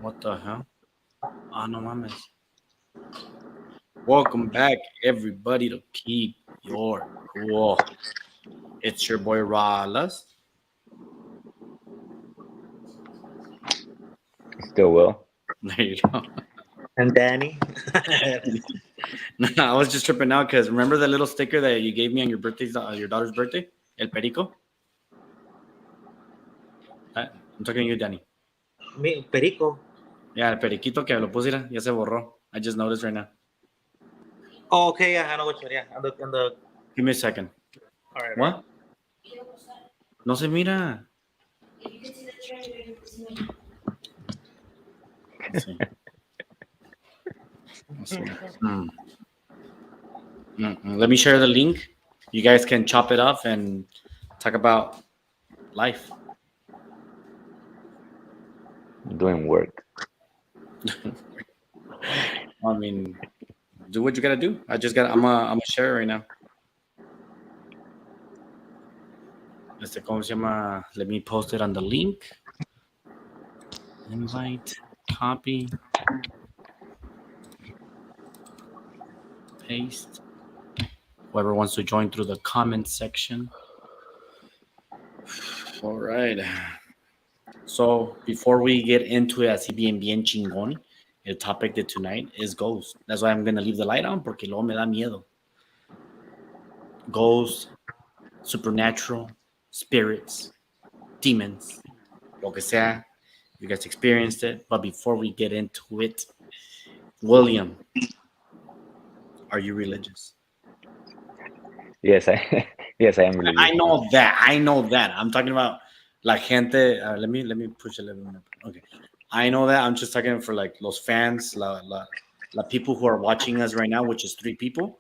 What the hell? Ah, no mames. Welcome back, everybody, to Keep Your Cool. It's your boy Ralas. Still will. There you go. And Danny. I was just tripping out because remember the little sticker that you gave me on your birthday, your daughter's birthday? El Perico? I'm talking to you, Danny. Perico. Yeah, el periquito que lo pusiera, ya se borró. I just noticed right now. Oh, okay, yeah, I know which one. Yeah, on the. Give me a second. All right. What? No se mira. Let's see. Let's see. Let me share the link. You guys can chop it off and talk about life. Doing work. I mean, do what you gotta do. I'm a share right now. ¿Cómo se llama? Let me post it on the link. Invite, copy, paste. Whoever wants to join through the comment section. All right. So before we get into it, así bien chingón, el topic de tonight is ghosts. That's why I'm going to leave the light on, porque luego me da miedo. Ghosts, supernatural, spirits, demons, lo que sea. You guys experienced it. But before we get into it, William, are you religious? Yes, I am religious. I know that. I'm talking about la gente. Let me push a little bit. Okay. I know that. I'm just talking for like los fans, la people who are watching us right now, which is 3 people.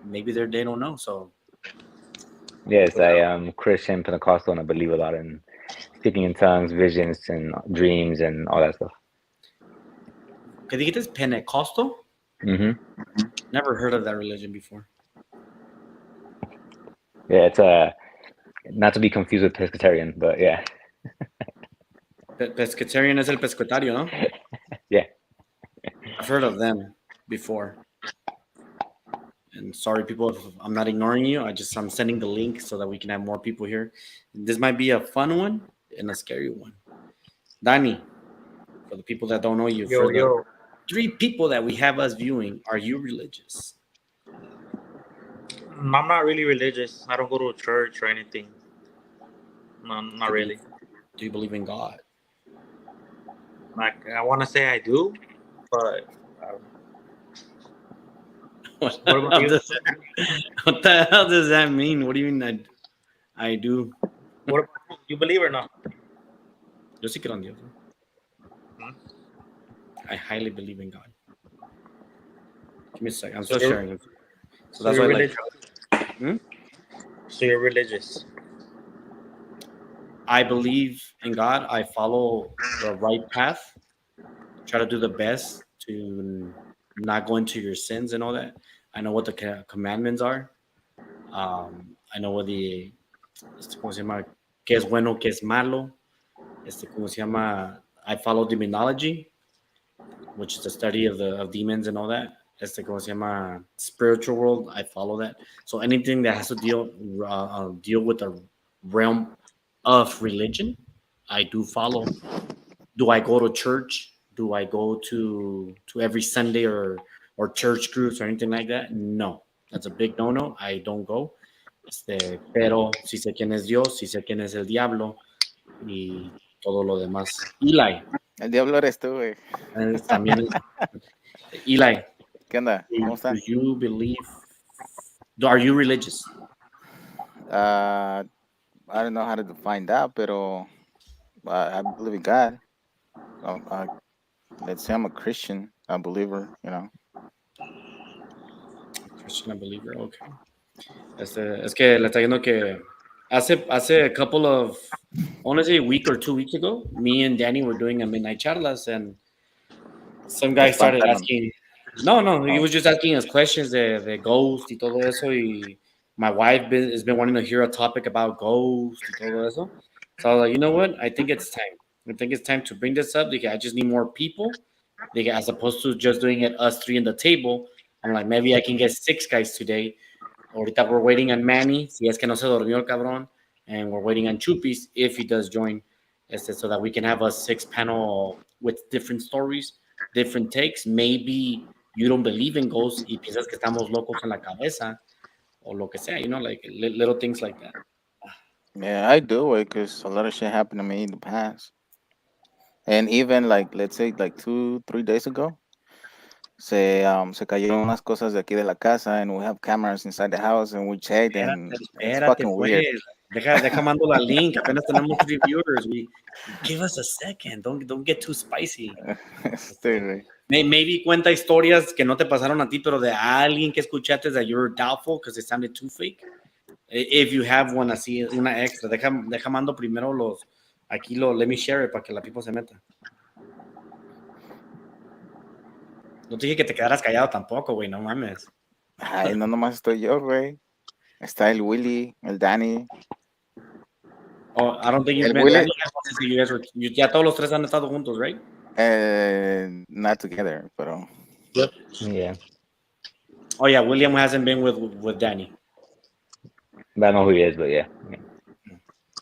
Maybe they don't know. So Yes, I am Christian, Pentecostal, and I believe a lot in speaking in tongues, visions, and dreams, and all that stuff. ¿Qué dijiste? Pentecostal? Mm-hmm. Never heard of that religion before. Yeah, it's not to be confused with pescatarian, but yeah. Pescatarian es el pescatario, no? Yeah. I've heard of them before. And sorry, people, if I'm not ignoring you. I'm sending the link so that we can have more people here. This might be a fun one and a scary one. Danny, for the people that don't know you, for the 3 people that we have us viewing, are you religious? I'm not really religious. I don't go to a church or anything. No, not really. Do you believe in God? Like I want to say I do, but. What the hell does that mean? What do you mean I do? What about you? You believe or not? Yo sí creo en Dios. I highly believe in God. Give me a second. I'm still sharing it. So that's why religious. So you're religious. I believe in God. I follow the right path. Try to do the best to not go into your sins and all that. I know what the commandments are. I know what ¿cómo se llama? ¿Qué es bueno, qué es malo? ¿Cómo se llama? I follow demonology, which is the study of demons and all that. ¿Cómo se llama? Spiritual world. I follow that. So anything that has to deal with the realm of religion, I do follow. Do I go to church? Do I go to every Sunday or church groups or anything like that? No, that's a big no. I don't go. Pero sí sé quién es Dios, sí sé quién es el diablo y todo lo demás. Eli. El diablo eres tú, güey. También. Eli. ¿Qué onda? ¿Cómo estás? Do you believe? Are you religious? I don't know how to define that, pero I believe in God. Let's say I'm a Christian, a believer, you know. Christian, a believer, okay. Es que le está diciendo que hace a couple of, I want to say a week or 2 weeks ago, me and Danny were doing a midnight charlas, and some guy started asking. No, he was just asking us questions de ghost y todo eso, y my wife has been wanting to hear a topic about ghost y todo eso. So I was like, you know what? I think it's time. I think it's time to bring this up. Like, I just need more people. Like, as opposed to just doing it us three in the table. I'm like, maybe I can get 6 guys today. Ahorita we're waiting on Manny, si es que no se durmió el cabrón, and we're waiting on Chupis if he does join, so that we can have a 6 panel with different stories, different takes. Maybe you don't believe in ghosts y piensas que estamos locos en la cabeza, or lo que sea, like little things like that. Yeah, I do it because a lot of shit happened to me in the past. And even like, let's say like 2-3 days ago, se cayeron unas cosas de aquí de la casa, and we have cameras inside the house, and we checked, and it's Espérate, fucking weird. pues. Deja mando la link. Apenas tenemos 3 viewers. Give us a second. Don't get too spicy. Sí, güey. Maybe cuenta historias que no te pasaron a ti, pero de alguien que escuchaste that you're doubtful because it sounded too fake. If you have one así, una extra, deja mando primero let me share it para que la people se meta. No te dije que te quedaras callado tampoco, güey, no mames. Ay, no nomás estoy yo, güey. Está el Willy, el Danny. Oh, I don't think El you Willy- ya todos los 3 han estado juntos, right? Not together, pero Yeah. Oh yeah, William hasn't been with Danny. But I know who he is, but yeah.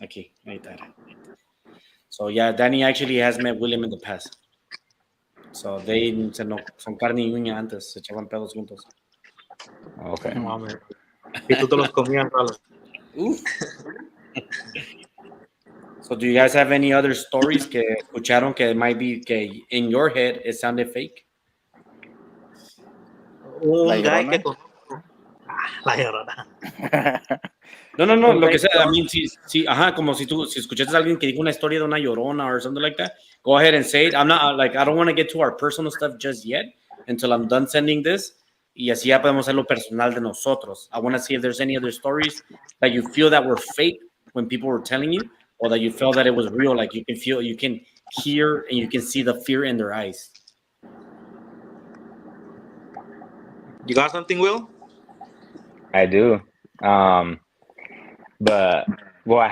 Aquí, ahí está. So yeah, Danny actually has met William in the past. So son carne y uña antes, se echaban pedos juntos. Okay. No mames. Y tú te los comías, Ralo. So do you guys have any other stories que escucharon que might be que in your head it sounded fake? Un La guy Llorona. que conozco. La Llorona. No, Un lo guy que sea. que I mean, sí, ajá, como si escuchaste a alguien que dijo una historia de una llorona or something like that, go ahead and say it. I'm not like, I don't want to get to our personal stuff just yet until I'm done sending this. Y así ya podemos hacer lo personal de nosotros. I want to see if there's any other stories that you feel that were fake when people were telling you, or that you felt that it was real. Like you can feel, you can hear, and you can see the fear in their eyes. You got something, Will? I do. But well,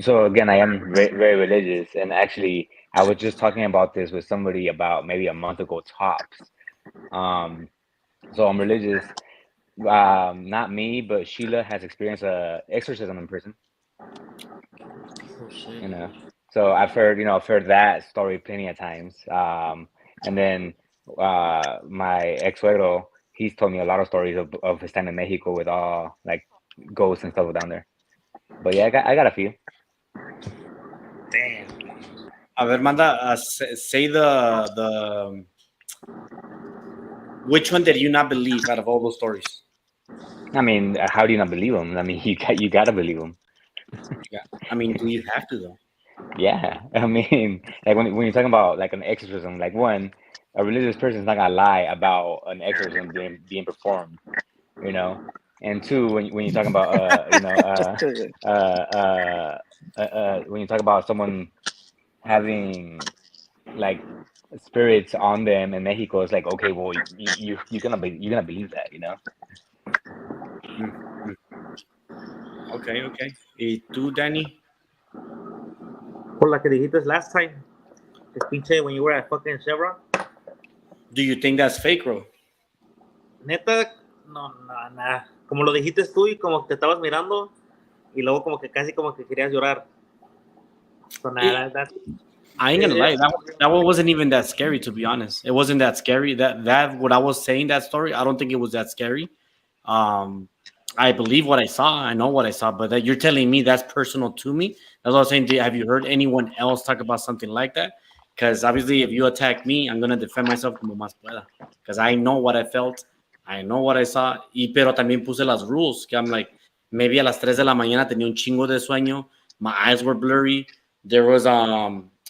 so again, I am very religious, and actually, I was just talking about this with somebody about maybe a month ago tops. So I'm religious. Not me, but Sheila has experienced a exorcism in prison. Oh, shit. You know, so I've heard that story plenty of times. And then my ex-suegro, he's told me a lot of stories of his time in Mexico with all like ghosts and stuff down there. But yeah, I got a few. Damn. A ver, manda, say the which one did you not believe out of all those stories? I mean, how do you not believe them? I mean, you gotta believe them. Yeah, I mean, do you have to though? Yeah, I mean, like when you're talking about like an exorcism, like one, a religious person is not gonna lie about an exorcism being performed, you know. And two, when you're talking about when you talk about someone having like spirits on them in Mexico, it's like, okay, well, you're gonna believe that, you know. Okay. ¿Y tú, Danny? Por la que dijiste last time. The pinche when you were at fucking Chevron. Do you think that's fake, bro? Neta, no, nada. Como lo dijiste tú y como que te estabas mirando y luego como que casi como que querías llorar. So, nada, that's, I ain't gonna lie, that one wasn't even that scary, to be honest. It wasn't that scary. That what I was saying, that story, I don't think it was that scary. I believe what I saw. I know what I saw, but that you're telling me that's personal to me. That's what I was saying. Have you heard anyone else talk about something like that? Because obviously, if you attack me, I'm gonna defend myself como más pueda. Because I know what I felt. I know what I saw. Pero también puse las rules. Que I'm like, maybe a las 3 de la mañana tenía un chingo de sueño. My eyes were blurry. There was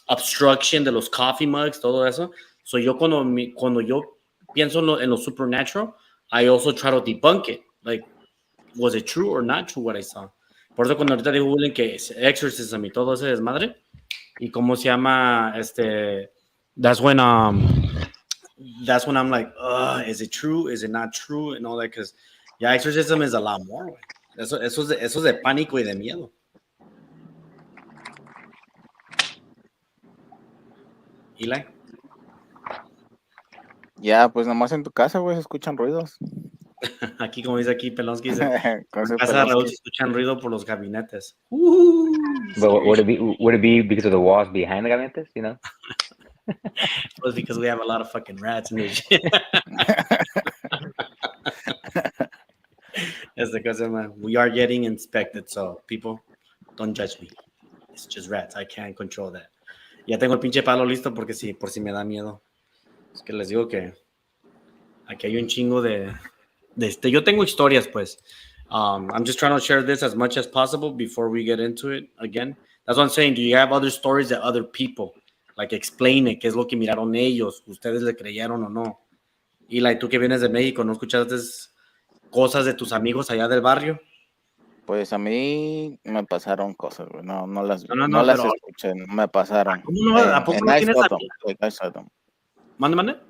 obstruction de los coffee mugs, todo eso. So yo cuando yo pienso en lo supernatural, I also try to debunk it. Like, was it true or not true what I saw? Por eso cuando ahorita digo William que es exorcism y todo ese desmadre, y cómo se llama, that's when I'm like, is it true? Is it not true? And all that, because yeah, exorcism is a lot more. Eso es de pánico y de miedo. Eli? Ya, pues nomás en tu casa, güey, se escuchan ruidos. Aquí, como dice aquí Pelonsky, dice, Con en ese casa de Raúl Pelonsky. se escuchan ruido por los gabinetes. But would it be because of the walls behind the gabinetes? You know. Well, because we have a lot of fucking rats in this shit. Esta cosa, man. We are getting inspected, so people, don't judge me. It's just rats. I can't control that. Ya tengo el pinche palo listo porque sí, por si me da miedo. Es que les digo que aquí hay un chingo de yo tengo historias, pues. I'm just trying to share this as much as possible before we get into it again. That's what I'm saying. Do you have other stories that other people, like, explain it? ¿Qué es lo que miraron ellos? ¿Ustedes le creyeron o no? Y, like, tú que vienes de México, ¿no escuchaste cosas de tus amigos allá del barrio? Pues a mí me pasaron cosas, güey. No las vi. No, No las pero escuché, me pasaron. ¿cómo no? ¿A poco no I tienes saw them, amigos? like, I saw them. Mande.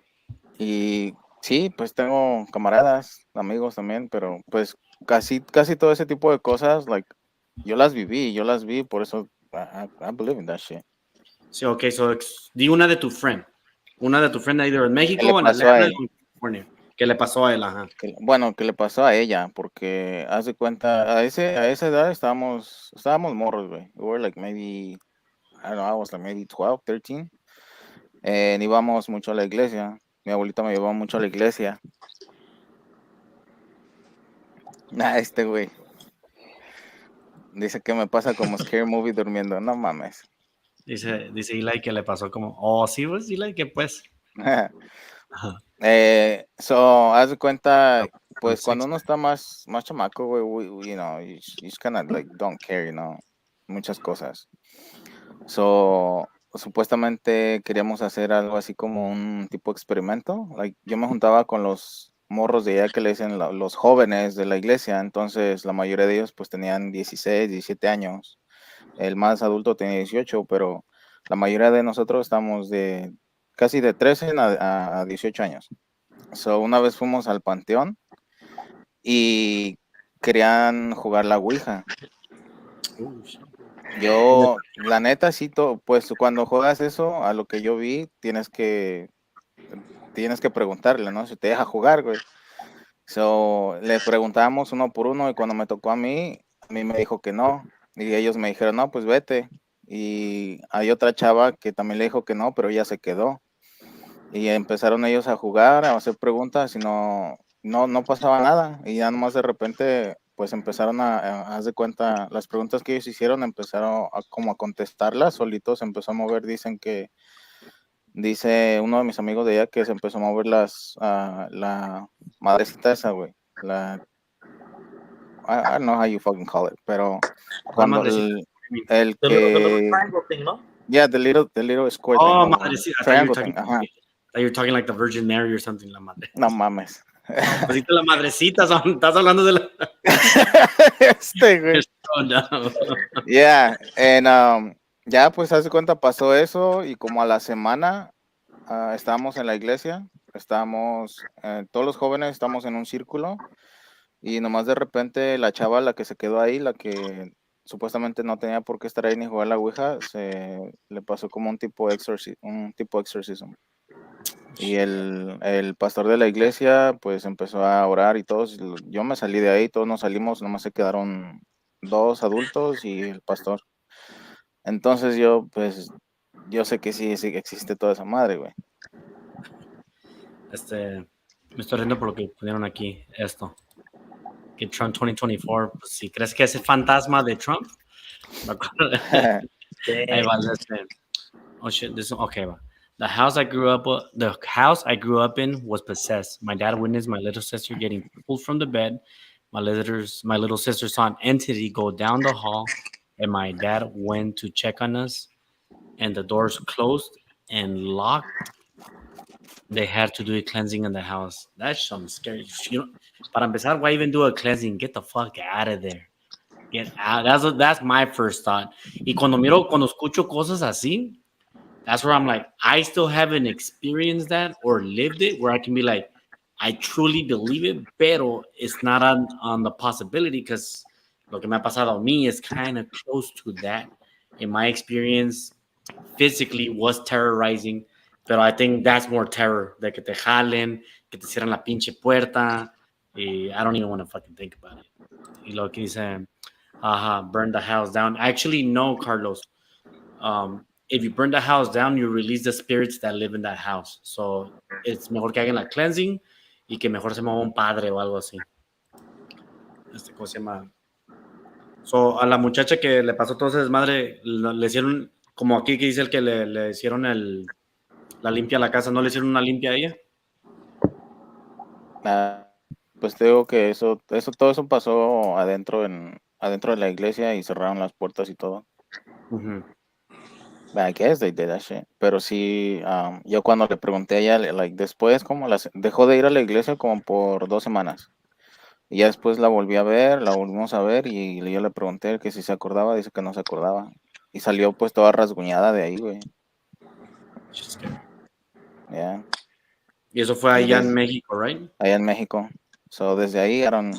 Y sí, pues tengo camaradas, amigos también, pero pues casi todo ese tipo de cosas, like, yo las vi, por eso I believe in that shit. Sí, ok, so di una de tu friend. Una de tu friend either en México le o en pasó a Atlanta él? o en California. ¿Qué le pasó a él? Ajá. Bueno, que le pasó a ella, porque haz de cuenta, a esa edad estábamos morros, güey. We were like maybe, I don't know, I was like maybe 12, 13. Íbamos mucho a la iglesia. Mi abuelita me llevaba mucho a la iglesia. Este güey. Dice que me pasa como Scary Movie durmiendo. No mames. Dice Eli que le pasó como, oh, sí, pues, Eli, que pues. Ajá. Haz de cuenta, pues cuando Six. uno está más chamaco, güey, you know, you just kind of like don't care, you know, muchas cosas. Supuestamente queríamos hacer algo así como un tipo experimento. Like, yo me juntaba con los morros de allá que le dicen los jóvenes de la iglesia. Entonces, la mayoría de ellos pues tenían 16, 17 años. El más adulto tenía 18, pero la mayoría de nosotros estamos de casi de 13 a 18 años. Una vez fuimos al panteón y querían jugar la Ouija. Yo, la neta, sí, pues cuando juegas eso, a lo que yo vi, tienes que preguntarle, ¿no? Si te deja jugar, güey. Le preguntábamos uno por uno y cuando me tocó a mí me dijo que no. Y ellos me dijeron, no, pues vete. Y hay otra chava que también le dijo que no, pero ella se quedó. Y empezaron ellos a jugar, a hacer preguntas y no pasaba nada. Y ya nomás de repente pues empezaron haz de cuenta, las preguntas que ellos hicieron empezaron como a contestarlas, solitos se empezó a mover, dice uno de mis amigos de ella que se empezó a mover la madrecita esa, güey, I don't know how you fucking call it, pero cuando el The que, little triangle thing, ¿no? yeah, the little square Oh, thing, madrecita. triangle thing, ajá. You're talking like the Virgin Mary or something, la madre. No mames. Pues la madrecita, estás hablando de la... Güey. Oh, no. Yeah, ya pues hace cuenta pasó eso y como a la semana estábamos en la iglesia, todos los jóvenes estamos en un círculo y nomás de repente la chava, la que se quedó ahí, la que supuestamente no tenía por qué estar ahí ni jugar la Ouija, le pasó como un tipo exorcism. Y el pastor de la iglesia pues empezó a orar y todos, yo me salí de ahí, todos nos salimos, nomás se quedaron 2 adultos y el pastor. Entonces yo sé que sí existe toda esa madre, güey. Me estoy riendo por lo que pusieron aquí, esto. Que Trump 2024, pues si crees que es el fantasma de Trump, ahí va, oh shit, okay, va. The house I grew up in was possessed. My dad witnessed my little sister getting pulled from the bed. My little sister saw an entity go down the hall, and my dad went to check on us, and the doors closed and locked. They had to do a cleansing in the house. That's some scary. Para empezar, why even do a cleansing? Get the fuck out of there. Get out. That's my first thought. Y cuando escucho cosas así, that's where I'm like, I still haven't experienced that or lived it, where I can be like, I truly believe it, pero it's not on the possibility, because lo que me ha pasado a mí is kind of close to that. In my experience, physically was terrorizing. Pero I think that's more terror, de que te jalen, que te cierran la pinche puerta. Y I don't even want to fucking think about it. Y lo que dice, burn the house down. Actually, no, Carlos. If you burn the house down, you release the spirits that live in that house. So it's mejor que hagan la cleansing y que mejor se mueva un padre o algo así. ¿Cómo se llama? So, a la muchacha que le pasó todo ese desmadre, le hicieron, como aquí que dice el que le hicieron la limpia a la casa, ¿no le hicieron una limpia a ella? Pues te digo que todo eso pasó adentro de la iglesia y cerraron las puertas y todo. I guess they did that shit. Pero sí, yo cuando le pregunté a ella, like, después como dejó de ir a la iglesia como por 2 semanas. Y ya después la volvimos a ver y yo le pregunté que si se acordaba, dice que no se acordaba. Y salió pues toda rasguñada de ahí, güey. Yeah. Y eso fue allá en México, right? Allá en México. So desde ahí I don't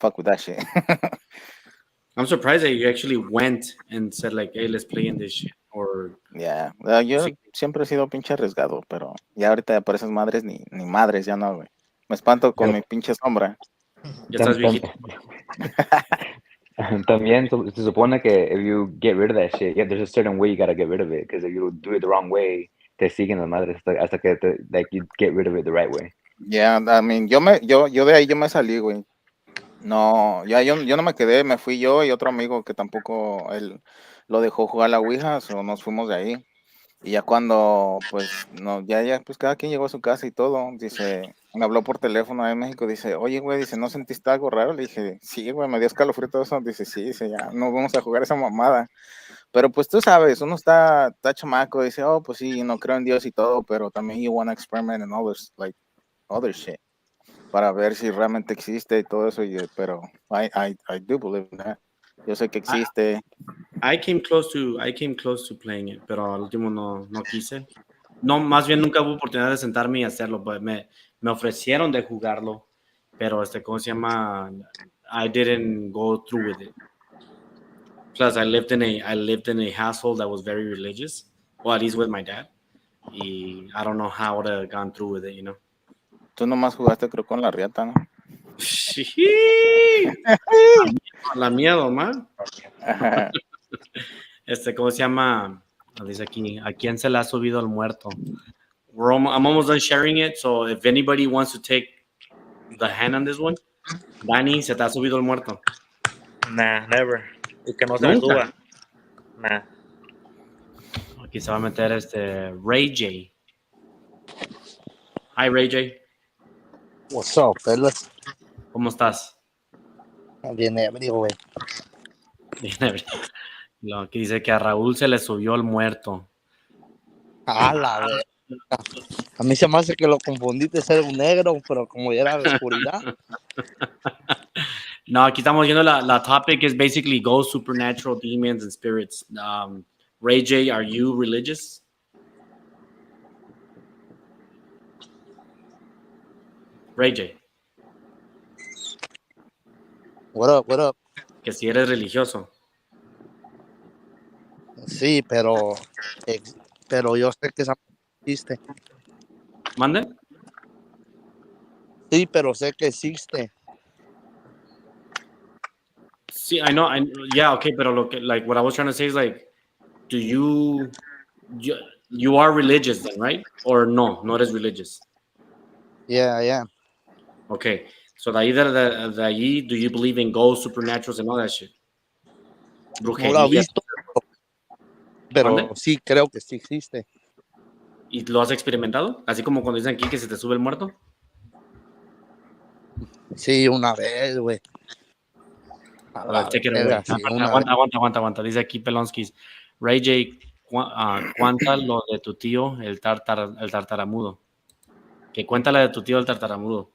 fuck with that shit. I'm surprised that you actually went and said like, hey, let's play in this shit. Or Yeah. Yo sí. siempre he sido pinche arriesgado, pero ya ahorita por esas madres ni madres, ya no, güey. Me espanto con mi pinche sombra. Ya estás viejito. También se supone que if you get rid of that shit, yeah, there's a certain way you gotta get rid of it, because if you do it the wrong way, te siguen las madres hasta que like you get rid of it the right way. Yeah, I mean, yo de ahí yo me salí, güey. No, ya yo no me quedé, me fui yo y otro amigo que tampoco él lo dejó jugar a la Ouija, o nos fuimos de ahí. Y ya cuando, pues, no, ya, pues cada quien llegó a su casa y todo, dice, me habló por teléfono en México, dice, oye, güey, dice, ¿no sentiste algo raro? Le dije, sí, güey, me dio escalofrío todo eso. Dice, sí, dice, ya, no vamos a jugar esa mamada. Pero pues tú sabes, uno está chamaco, dice, oh, pues sí, no creo en Dios y todo, pero también you want to experiment and other shit, para ver si realmente existe y todo eso, pero I do believe in that. Yo sé que existe. I came close to playing it, pero al último no quise. No, más bien nunca hubo oportunidad de sentarme y hacerlo. Pues me ofrecieron de jugarlo, pero ¿cómo se llama? I didn't go through with it. Plus, I lived in a household that was very religious, well, at least with my dad. Y I don't know how I would have gone through with it, you know. Tú nomás jugaste, creo, con la riata, ¿no? La mía, man. ¿Cómo se llama? Dice aquí, ¿a quién se le ha subido el muerto? I'm almost done sharing it, so if anybody wants to take the hand on this one, Dani, ¿se te ha subido el muerto? Nah, never. Y que no se me suba. Nah. Aquí se va a meter Ray J. Hi, Ray J. What's up, fellas? ¿Cómo estás? Bien ebrio, güey. Bien, lo que dice que a Raúl se le subió el muerto. A la verga. A mí se me hace que lo confundiste ser un negro, pero como ya era la oscuridad. No, aquí estamos viendo la topic is basically ghosts, supernatural, demons, and spirits. Ray J, are you religious? Ray J. What up? Que si eres religioso. Sí, pero yo sé que esa existe. ¿Mande? Sí, pero sé que existe. Sí, I know. Yeah, okay, pero like what I was trying to say is like, do you are religious then, right? Or no eres religious? Yeah, I am. Okay, so de ahí, do you believe in ghosts, supernaturals, and all that shit? Brujería. No lo he visto, pero ¿Mande? sí creo que sí existe. ¿Y lo has experimentado? Así como cuando dicen aquí que se te sube el muerto. Sí, una vez, güey. Take it away. Sí, Aguanta. Dice aquí Pelonskis. Ray J, cuenta lo de tu tío, el tartaramudo. Que cuéntale de tu tío, el tartaramudo.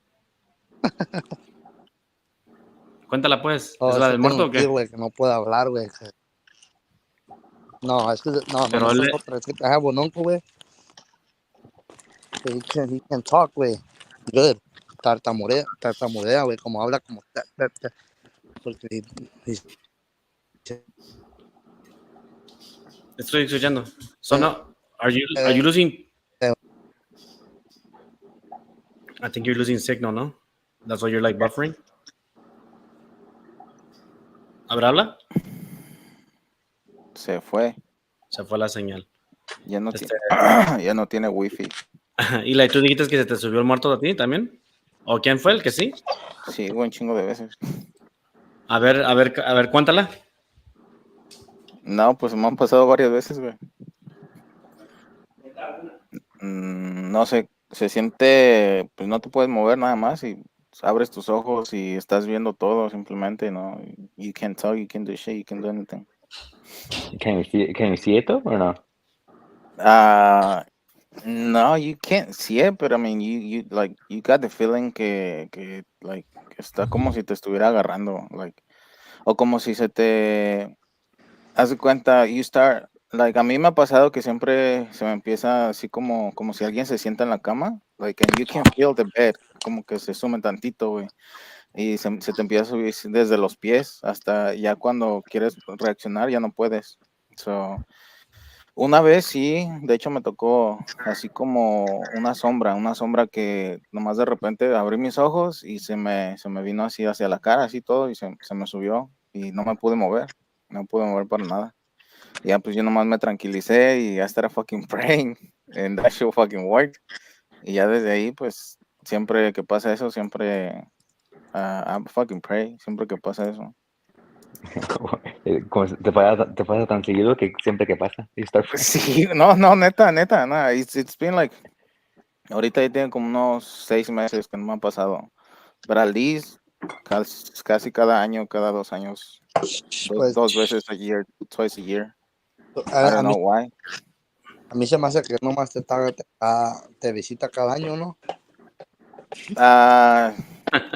Cuéntala, pues. ¿Es la del muerto o qué? Tío, güey, que no puede hablar, güey. No, es que no, Pero es otra. Es que I have un uncle, güey. He can talk, güey. Good. Tartamudea, güey. Como habla como... Porque Estoy escuchando. So no, are you losing I think you're losing signal, no? That's why you're like buffering. A ver, habla. Se fue. Se fue la señal. Ya no, Este, ya no tiene wifi. y la tú dijiste que se te subió el muerto a ti también. ¿O quién fue el que sí? Sí, un chingo de veces. A ver, cuéntala. No, pues me han pasado varias veces, güey. No sé, se siente, pues no te puedes mover nada más y abres tus ojos y estás viendo todo simplemente, ¿no? You can't talk, you can't do shit, you can't do anything. Can you see it though, or no? No, you can't see it, but I mean, you like, you got the feeling que like, que está como si te estuviera agarrando, like, o como si se te, haz de cuenta, you start, like, a mí me ha pasado que siempre se me empieza así como si alguien se sienta en la cama, like, and you can feel the bed, como que se sume tantito, güey, y se te empieza a subir desde los pies hasta ya cuando quieres reaccionar ya no puedes. So, una vez sí, de hecho me tocó así como una sombra que nomás de repente abrí mis ojos y se me vino así hacia la cara, así todo, y se me subió y no me pude mover para nada. Y ya pues yo nomás me tranquilicé y I started fucking praying and that shit fucking worked. Y ya desde ahí pues siempre que pasa eso, siempre I fucking pray, siempre que pasa eso. Como te pasa tan seguido que siempre que pasa. You start Sí, no, neta, no, it's been like, ahorita ya tiene como unos 6 meses que no me ha pasado, pero at least casi cada año, cada 2 años, Pues, dos veces a year, twice a year. I a don't mí, know why. a mí se me hace que nomás te visita cada año, ¿no?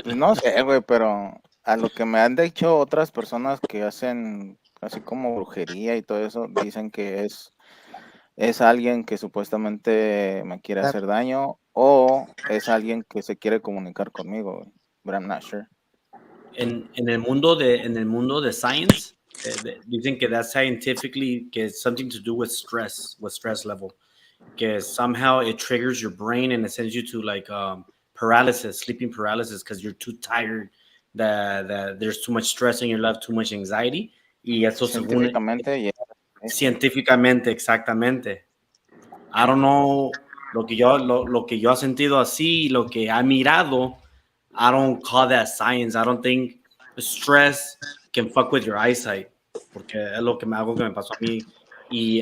Pues no sé, güey, pero a lo que me han dicho otras personas que hacen así como brujería y todo eso, dicen que es alguien que supuestamente me quiere hacer daño o es alguien que se quiere comunicar conmigo, güey. But I'm not sure. En el mundo de science, dicen que that's scientifically que it's something to do with stress level. Que somehow it triggers your brain and it sends you to like paralysis, sleeping paralysis, because you're too tired, that there's too much stress in your life, too much anxiety. Y eso según científicamente, exactamente. I don't know, lo que yo he sentido así, lo que he mirado, I don't call that science. I don't think stress can fuck with your eyesight, porque es algo que me pasó a mí. Y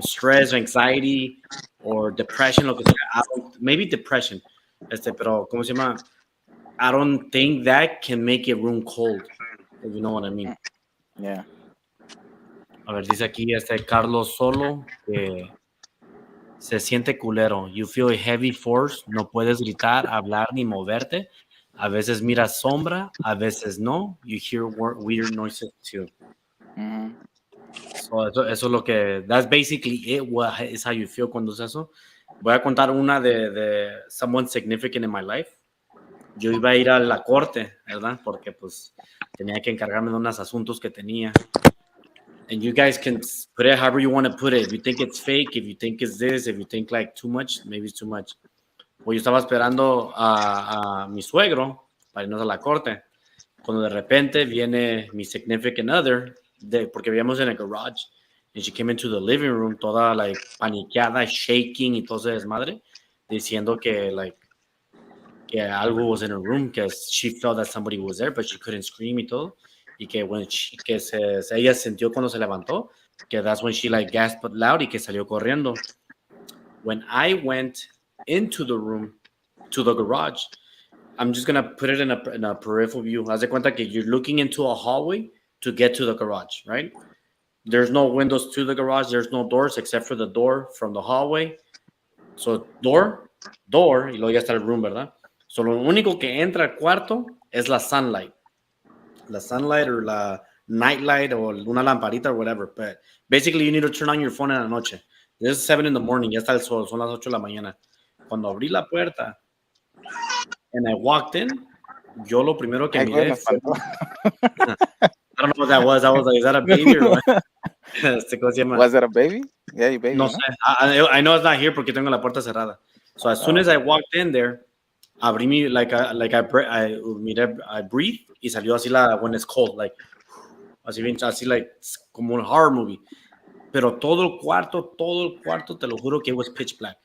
stress, anxiety, or depression, lo que sea, maybe depression, pero ¿cómo se llama? I don't think that can make a room cold, if you know what I mean. Yeah. A ver, dice aquí Carlos Solo que se siente culero. You feel a heavy force. No puedes gritar, hablar ni moverte. A veces miras sombra, a veces no. You hear weird noises too. Mm-hmm. So, eso es lo que... That's basically it. What is how you feel cuando es eso. Voy a contar una de someone significant in my life. Yo iba a ir a la corte, ¿verdad? Porque pues tenía que encargarme de unos asuntos que tenía. And you guys can put it however you want to put it. If you think it's fake, if you think it's this, if you think like too much, maybe it's too much. Pues yo estaba esperando a mi suegro para irnos a la corte. Cuando de repente viene mi significant other, porque vivíamos en el garage, and she came into the living room toda like paniqueada, shaking y todo ese desmadre, diciendo que like que algo was in her room, que she felt that somebody was there, but she couldn't scream y todo. Y que ella sintió cuando se levantó, que that's when she like gasped loud y que salió corriendo. When I went into the room, to the garage, I'm just gonna put it in a peripheral view. Haz de cuenta que you're looking into a hallway to get to the garage, right? There's no windows to the garage. There's no doors except for the door from the hallway. So door, y luego ya está el room, ¿verdad? So lo único que entra al cuarto es la sunlight. La sunlight or la nightlight o una lamparita or whatever. But basically you need to turn on your phone en la noche. This is 7 in the morning, ya está el sol, son las 8 de la mañana. Cuando abrí la puerta and I walked in, yo lo primero que miré fue... I don't know what that was. I was like, is that a baby or what? ¿Cómo se llama? Was that a baby? Yeah, your baby. No sé. I know it's not here porque tengo la puerta cerrada. So as soon as I walked in there, Abrí mi, I breathe y salió así when it's cold, like, así like, como un horror movie. Pero todo el cuarto, te lo juro que it was pitch black.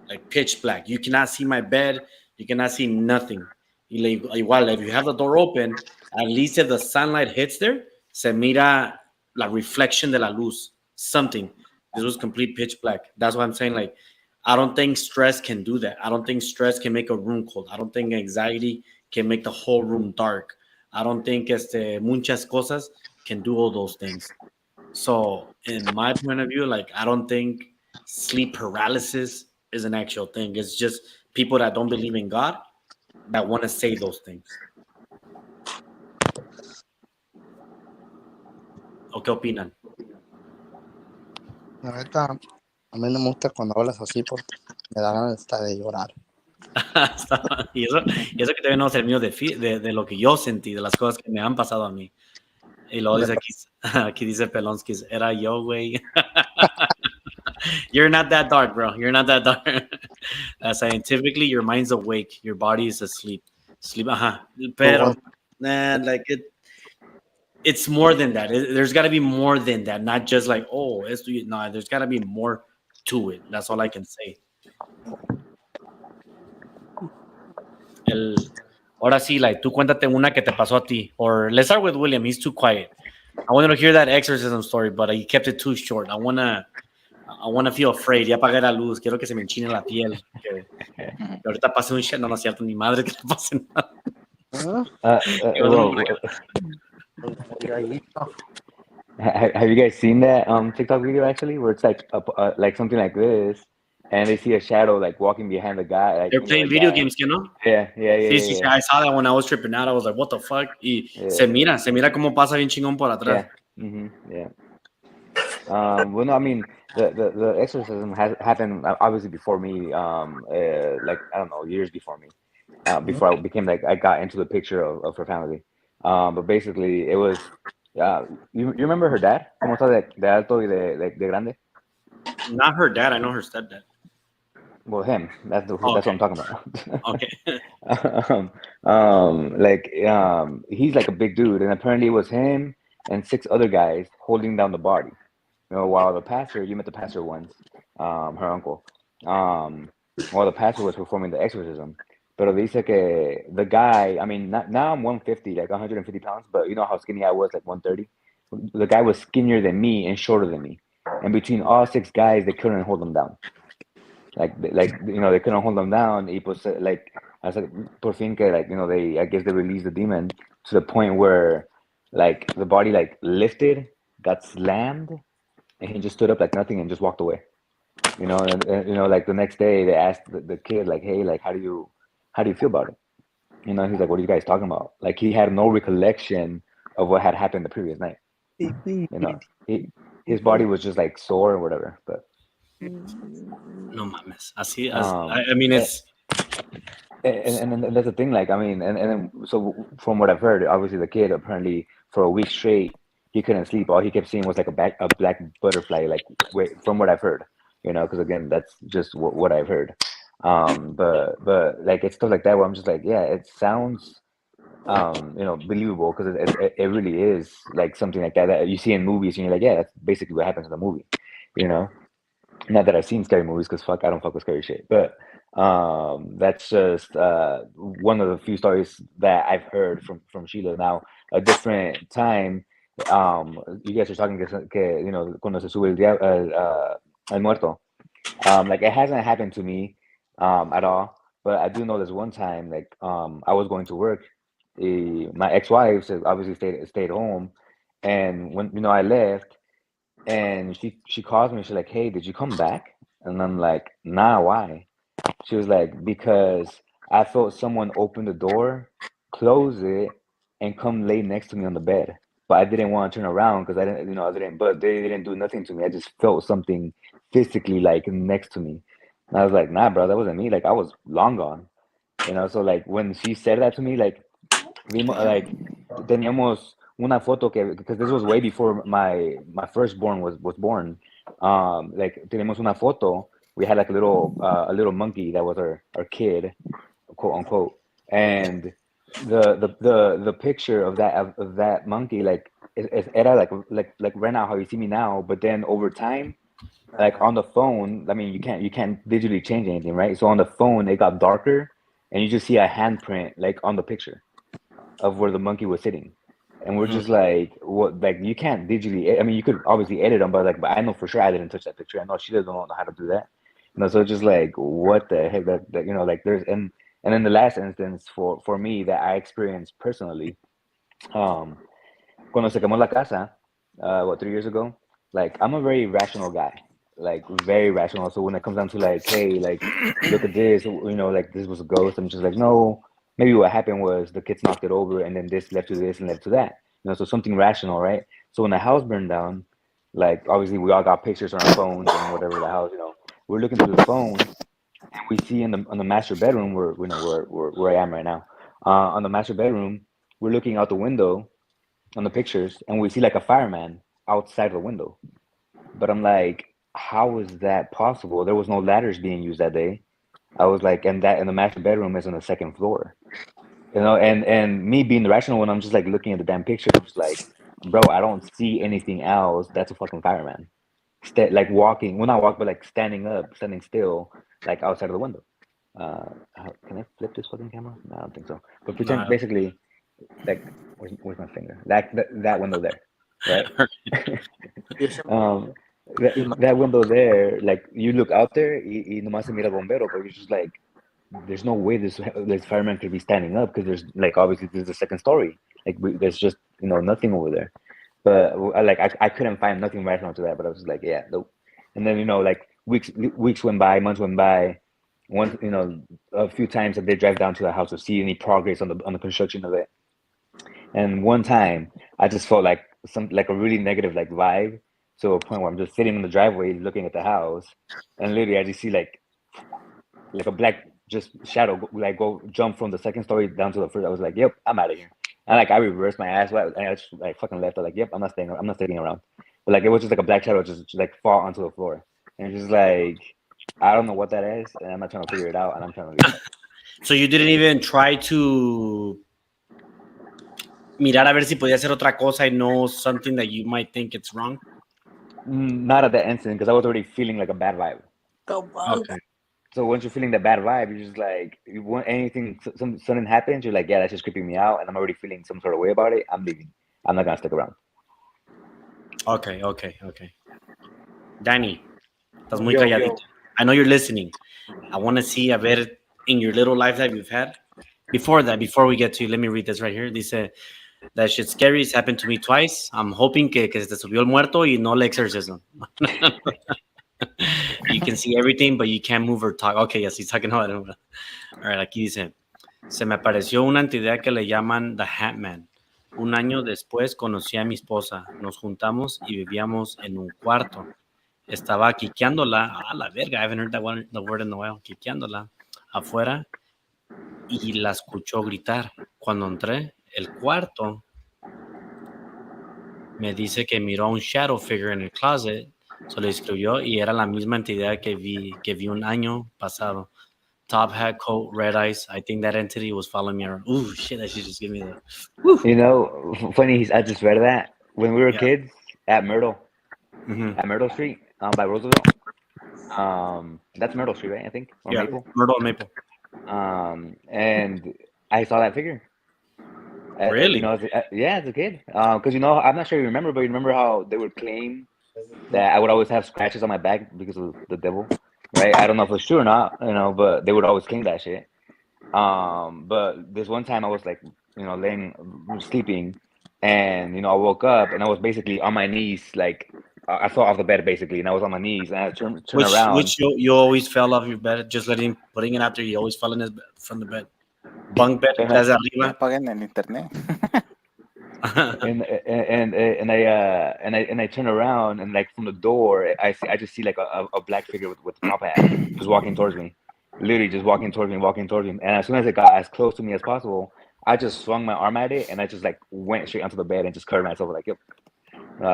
Like pitch black. You cannot see my bed. You cannot see nothing. Y igual, if you have the door open, at least if the sunlight hits there, se mira la reflection de la luz. Something. This was complete pitch black. That's why I'm saying, like, I don't think stress can do that. I don't think stress can make a room cold. I don't think anxiety can make the whole room dark. I don't think muchas cosas can do all those things. So, in my point of view, like, I don't think sleep paralysis is an actual thing. It's just people that don't believe in God that want to say those things. ¿O qué opinan? La neta, a mí no me gusta cuando hablas así porque me da ganas hasta de llorar. y eso que todavía no termino de lo que yo sentí, de las cosas que me han pasado a mí. Y luego dice aquí dice Pelonsky, era yo, güey. You're not that dark, bro. You're not that dark. Scientifically, your mind's awake. Your body is asleep. Pero, man, like it's more than that. There's got to be more than that. Not just like, oh, no, there's got to be more to it. That's all I can say. Ahora sí, like, tú cuéntate una que te pasó a ti. Or let's start with William. He's too quiet. I wanted to hear that exorcism story, but he kept it too short. I wanna feel afraid. Ya apagué la luz. Quiero que se me enchine la piel. Que ahorita pase un shit. No, no es cierto. Ni madre que no pase nada. Have you guys seen that TikTok video actually, where it's like something like this, and they see a shadow like walking behind the guy? Like, they're playing video games, you know? Yeah. Sí. I saw that when I was tripping out. I was like, what the fuck? Y se mira cómo pasa bien chingón por atrás. Yeah. Well, no, I mean, the exorcism has happened obviously before me. Like, I don't know, years before me. Before I became like, I got into the picture of her family. But basically, it was. You remember her dad? ¿Cómo está de alto y de grande? Not her dad. I know her stepdad. Well, him. That's what I'm talking about. Okay. He's like a big dude, and apparently it was him and 6 other guys holding down the body. You know, while the pastor, you met the pastor once, her uncle. While the pastor was performing the exorcism. Pero dice que the guy, I mean, now I'm 150, like 150 pounds, but you know how skinny I was, like 130? The guy was skinnier than me and shorter than me. And between all 6 guys, they couldn't hold him down. Like you know, they couldn't hold him down. Y pues, like, I said, por fin que, like, you know, I guess they released the demon to the point where, like, the body, like, lifted, got slammed, and he just stood up like nothing and just walked away. You know, and you know, like, the next day they asked the kid, like, hey, like, how do you feel about it? You know, he's like, what are you guys talking about? Like, he had no recollection of what had happened the previous night. You know, his body was just like sore or whatever. But no mames. Así, I mean, it's. And that's the thing. Like, I mean, and then, so from what I've heard, obviously the kid apparently for a week straight he couldn't sleep. All he kept seeing was like a black butterfly. Like, from what I've heard, you know, because again, that's just what I've heard. But like, it's stuff like that where I'm just like, yeah, it sounds you know, believable, because it really is like something like that you see in movies and you're like, yeah, that's basically what happens in the movie, you know. Not that I've seen scary movies, because I don't fuck with scary shit, but that's just one of the few stories that I've heard from Sheila. Now, a different time, you guys are talking que you know, cuando se sube el muerto, like, it hasn't happened to me at all, but I do know this one time, like, I was going to work. My ex-wife obviously stayed home, and when, you know, I left, and she calls me, she's like, hey, did you come back? And I'm like, nah, why? She was like, because I felt someone open the door, close it, and come lay next to me on the bed, but I didn't want to turn around because but they didn't do nothing to me. I just felt something physically, like, next to me. And I was like, nah, bro, that wasn't me. Like, I was long gone, you know. So, like, when she said that to me, like, teníamos una foto because this was way before my firstborn was born. Like, teníamos una foto. We had like a little monkey that was our kid, quote unquote. And the picture of that monkey, like it era like right now how you see me now, but then over time, like on the phone, I mean, you can't digitally change anything, right? So on the phone, it got darker, and you just see a handprint like on the picture of where the monkey was sitting, and we're just like, what? Like you can't digitally. I mean, you could obviously edit them, but I know for sure I didn't touch that picture. I know she doesn't know how to do that. So just like, what the heck? That like there's and then the last instance for me that I experienced personally, cuando se quemó la casa, what 3 years ago, like I'm a very rational guy, like very rational. So when it comes down to like, hey, like look at this, like this was a ghost, I'm just like, no, maybe what happened was the kids knocked it over, and then this led to this and led to that, so something rational, right? So when the house burned down, like obviously we all got pictures on our phones and whatever the house, we're looking through the phone, and we see on the master bedroom where I am right now, on the master bedroom, we're looking out the window on the pictures, and we see like a fireman outside the window. But I'm like, how is that possible? There was no ladders being used that day. I was like, and the master bedroom is on the second floor, and me being the rational one, I'm just like looking at the damn picture, I'm just like, bro, I don't see anything else. That's a fucking fireman, like walking, well not walk, but like standing up, standing still, like outside of the window. Can I flip this fucking camera? No, I don't think so. But pretend No. basically, like, where's my finger? That window there, right? um, that window there, like you look out there, y nomás se mira bombero, but you're just like, there's no way this fireman could be standing up, because there's like obviously there's a second story, like there's just nothing over there. But like I couldn't find nothing rational to that, but I was just like, yeah, nope. And then like weeks went by, months went by. Once a few times I did drive down to the house to see any progress on the construction of it. And one time I just felt like a really negative like vibe, to a point where I'm just sitting in the driveway looking at the house, and literally I just see like a black just shadow go jump from the second story down to the first. I was like, yep, I'm out of here. And like I reversed my ass, and I just like fucking left. I was like, yep, I'm not sticking around. But like it was just like a black shadow just like fall onto the floor, and just like, I don't know what that is, and I'm not trying to figure it out, and I'm trying to leave. So you didn't even try to mirar a ver si podía hacer otra cosa y know something that you might think it's wrong? Not at that instant, because I was already feeling like a bad vibe. Okay. So once you're feeling the bad vibe, you're just like, you want anything, something happens, you're like, yeah, that's just creeping me out, and I'm already feeling some sort of way about it. I'm leaving. I'm not gonna stick around. Okay. Danny, estás muy Yo. calladito. I know you're listening. I want to see a ver in your little life that you've had. Before we get to you, let me read this right here. Dice, that shit's scary. It's happened to me twice. I'm hoping que se te subió el muerto y no el exorcism. You can see everything, but you can't move or talk. Okay, yes, he's talking about it. All right, aquí dice, se me apareció una entidad que le llaman The Hat Man. Un año después conocí a mi esposa. Nos juntamos y vivíamos en un cuarto. Estaba quiqueándola. La verga, I haven't heard the word in a while. Quiqueándola afuera y la escuchó gritar. Cuando entré, el cuarto me dice que miró un shadow figure en el closet. Se lo escribió y era la misma entidad que vi un año pasado. Top hat, coat, red eyes. I think that entity was following me around. Ooh, shit, that should just give me the... Woo. Funny, I just read that. When we were Yeah. kids at Myrtle, Mm-hmm. at Myrtle Street, by Roosevelt. That's Myrtle Street, right? I think. Or Yeah, Maple. Myrtle and Maple. And I saw that figure. Really? As a kid. Because I'm not sure you remember, but you remember how they would claim that I would always have scratches on my back because of the devil, right? I don't know if it's true or not, but they would always claim that shit. But this one time I was like, sleeping, and I woke up and I was basically on my knees, like I fell off the bed basically, and I was on my knees, and I turned around. Which you always fell off your bed, just putting it out there. You always fell in his bed, from the bed. Bunk bed, desde arriba. Apaguen el internet. and I turn around, and like from the door, I just see like a black figure with a top hat just walking towards me, literally just walking towards me. And as soon as it got as close to me as possible, I just swung my arm at it, and I just like went straight onto the bed and just covered myself like, yep.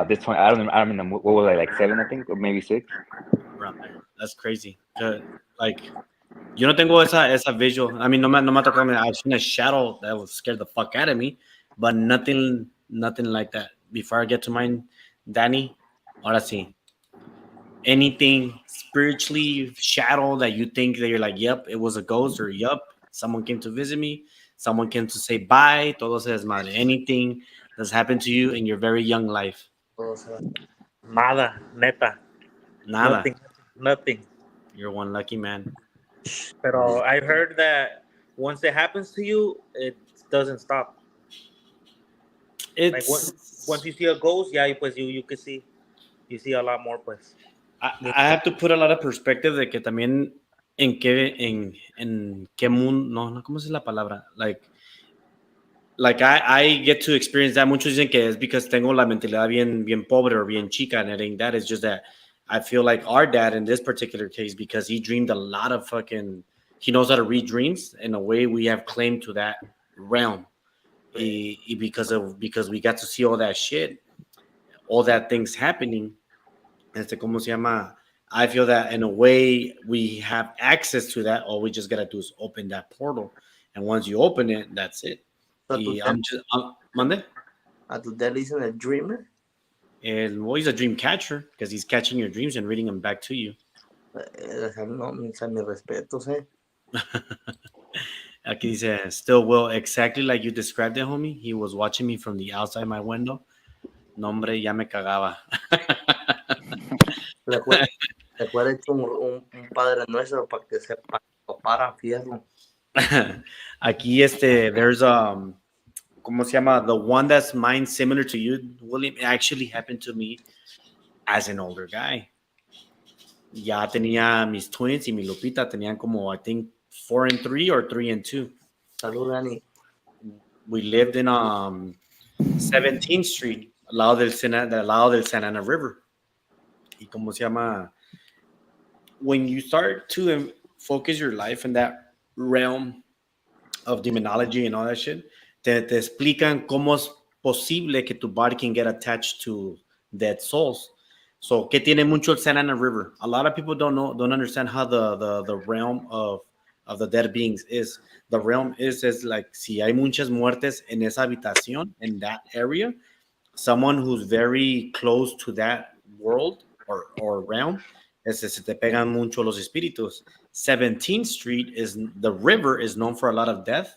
This point, I don't remember, what was I, like 7, I think, or maybe 6. Around there. That's crazy. Like Yo no tengo esa visual. I mean, no me ha tocado. I've seen a shadow that would scare the fuck out of me, but nothing like that. Before I get to mine, Danny, ahora sí. Anything spiritually shadow that you think that you're like, yep, it was a ghost, or yep, someone came to visit me, someone came to say bye, todo se desmadre. Anything that's happened to you in your very young life. O sea, nada, neta. Nada. Nothing. You're one lucky man. Pero I heard that once it happens to you, it doesn't stop. Like It's once you see a ghost, yeah, pues you can see, you see a lot more, pues. I have to put a lot of perspective de que también en qué mundo, no, ¿cómo es la palabra? Like I get to experience that. Muchos dicen que es because tengo la mentalidad bien pobre or bien chica, and it ain't that. It's just that I feel like our dad in this particular case, because he dreamed a lot of he knows how to read dreams in a way we have claim to that realm. Because we got to see all that shit, all that things happening. ¿Cómo se llama? I feel that in a way we have access to that. All we just gotta do is open that portal, and once you open it, that's it. A tu, ¿Mande? a tu dad le dicen el dreamer. Well, he's a dream catcher because he's catching your dreams and reading them back to you. No, mis respetos, eh. Aquí dice, still will, exactly like you described it, homie. He was watching me from the outside my window. No, hombre, ya me cagaba. Recuerda hecho un padre nuestro para que sepa para fierro. Aquí there's ¿cómo se llama? The one that's mine similar to you, William, it actually happened to me as an older guy. Ya tenía mis twins y mi Lupita tenían como, I think, 4 and 3 or 3 and 2. Salud, Dani. We lived in 17th Street, al lado del Santa Ana River. Y cómo se llama? When you start to focus your life in that realm of demonology and all that shit, te explican cómo es posible que tu body can get attached to dead souls. So, ¿qué tiene mucho el Santa Ana River? A lot of people don't understand how the realm of the dead beings is. The realm is like, si hay muchas muertes en esa habitación, in that area, someone who's very close to that world or realm, se te pegan mucho los espíritus. 17th Street the river is known for a lot of death,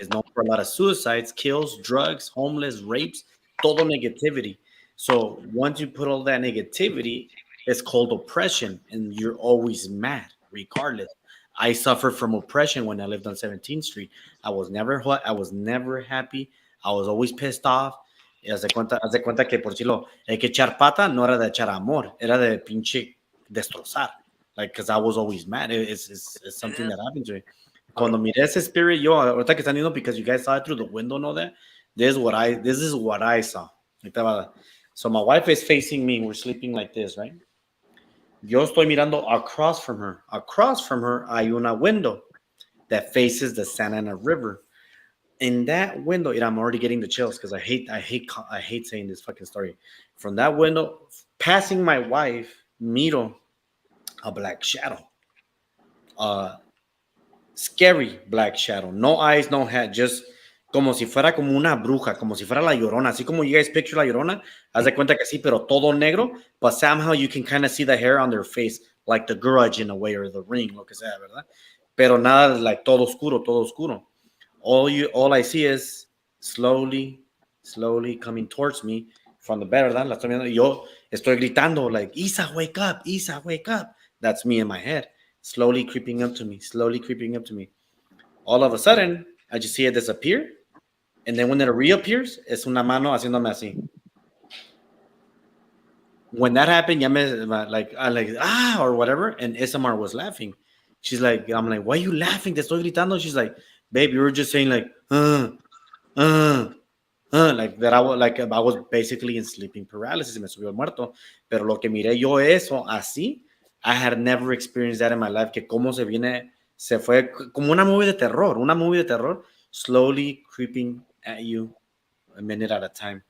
is known for a lot of suicides, kills, drugs, homeless, rapes, todo negativity. So once you put all that negativity, it's called oppression, and you're always mad, regardless. I suffered from oppression when I lived on 17th Street. I was never happy. I was always pissed off. Y haz de cuenta que, por decirlo, el que echar pata no era de echar amor, era de pinche destrozar. Like, because I was always mad. It's something that happened to me. Cuando miré ese spirit, yo, ahorita que están viendo, because you guys saw it through the window and all that, this is what I saw. So my wife is facing me. We're sleeping like this, right? Yo estoy mirando across from her. Across from her, hay una window that faces the Santa Ana River. In that window, I'm already getting the chills because I hate saying this fucking story. From that window, passing my wife, miro a black shadow. Scary black shadow. No eyes, no head, just como si fuera como una bruja, como si fuera la Llorona. Así como you guys picture la Llorona, haz de cuenta que sí, pero todo negro, but somehow you can kind of see the hair on their face, like the Grudge in a way, or the Ring, lo que sea, ¿verdad? Pero nada, like todo oscuro, todo oscuro. All I see is slowly coming towards me from the bed, ¿verdad? La estoy viendo, y yo estoy gritando, like, Isa, wake up, Isa, wake up. That's me in my head, slowly creeping up to me. All of a sudden, I just see it disappear. And then when it reappears, es una mano haciéndome así. When that happened, I like, or whatever, and SMR was laughing. She's like, I'm like, why are you laughing? Te estoy gritando. She's like, babe, you were just saying like, like that. I was basically in sleeping paralysis. Me subió el muerto. Pero lo que miré yo eso así, I had never experienced that in my life. Que cómo se fue como una movie de terror, slowly creeping at you a minute at a time.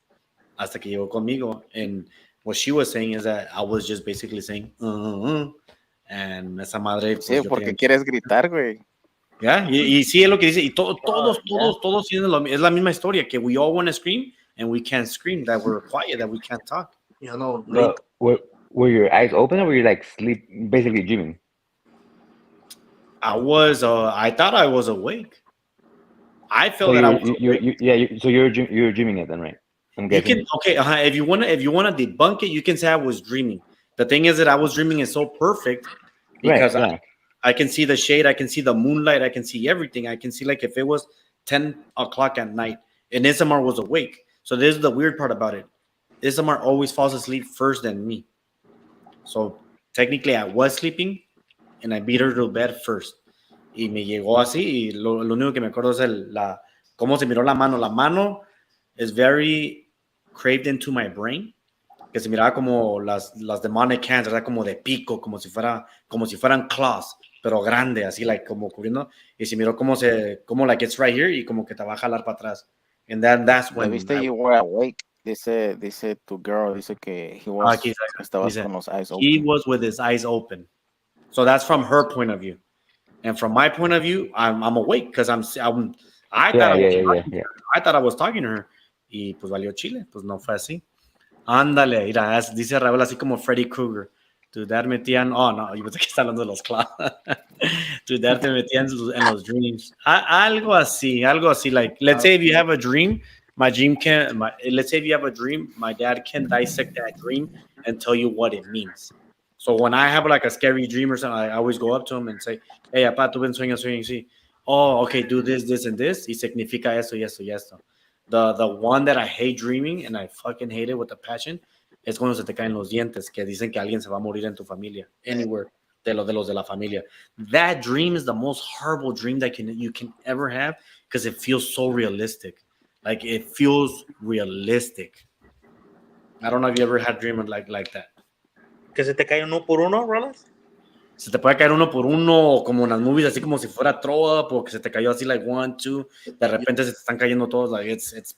Hasta que llegó conmigo. And what she was saying is that I was just basically saying, and And esa madre, pues, Sí, yo porque tenía- quieres gritar, güey. ¿Ya? Y sí es lo que dice, y Yeah. todos tienen es la misma historia, que we all want to scream and we can't scream, that we're quiet, that we can't talk. Yo no But grito. were your eyes open or were you like sleep, basically dreaming? I thought I was awake. I felt So that I was awake. so you're dreaming it then, right? I'm You guessing. can, okay, if you wanna debunk it, you can say I was dreaming. The thing is that I was dreaming is so perfect because Right, yeah. I can see the shade, I can see the moonlight, I can see everything. I can see like if it was 10 o'clock at night and Isamar was awake. So this is the weird part about it. Isamar always falls asleep first than me. So technically I was sleeping and I beat her to bed first. Y me llegó así y lo único que me acuerdo es cómo se miró la mano. La mano is very craved into my brain. Que se miraba como las demonic hands, ¿verdad? Como de pico, como si fueran claws, pero grande, así, like, como cubriendo. Y se miró como like it's right here y como que te va a jalar para atrás. And then that's ¿Le when viste you were awake? Dice tu girl, dice que aquí estabas dice, con los eyes he open. was with his eyes open. So that's from her point of view. And from my point of view, I'm awake because I thought I was talking to her. Y pues valió chile, pues no fue así. Ándale, mira, dice Raúl así como Freddy Krueger. Tu dad metían, oh no, yo pensé que está hablando de los clavos. Tu dad te metía en los dreams. Algo así, like, let's say if you have a dream, let's say if you have a dream, my dad can dissect that dream and tell you what it means. So when I have like a scary dream or something, I always go up to him and say, hey, papá, tuve un sueño, sí. Oh, okay, do this, this, and this. Y significa esto, y esto, y esto. The one that I hate dreaming and I fucking hate it with a passion es cuando se te caen los dientes, que dicen que alguien se va a morir en tu familia, anywhere de los de la familia. That dream is the most horrible dream that you can ever have because it feels so realistic. Like it feels realistic. I don't know if you ever had dream like that. Que se te cae uno por uno, Rolas. Se te puede caer uno por uno, como en las movies, así como si fuera throw up, o que se te cayó así, like 1, 2, de repente se te están cayendo todos, like it's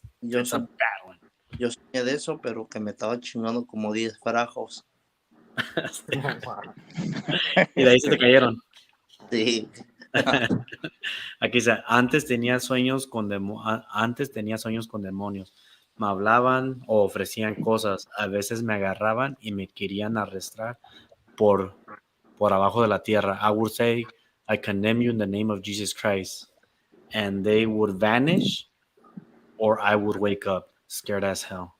a bad one. Yo soñé de eso, pero que me estaba chingando como 10 frajos. Y de ahí se te cayeron. Sí. Aquí dice, antes tenía sueños con demonios. Me hablaban o ofrecían cosas. A veces me agarraban y me querían arrastrar por abajo de la tierra. I would say, I condemn you in the name of Jesus Christ. And they would vanish or I would wake up scared as hell.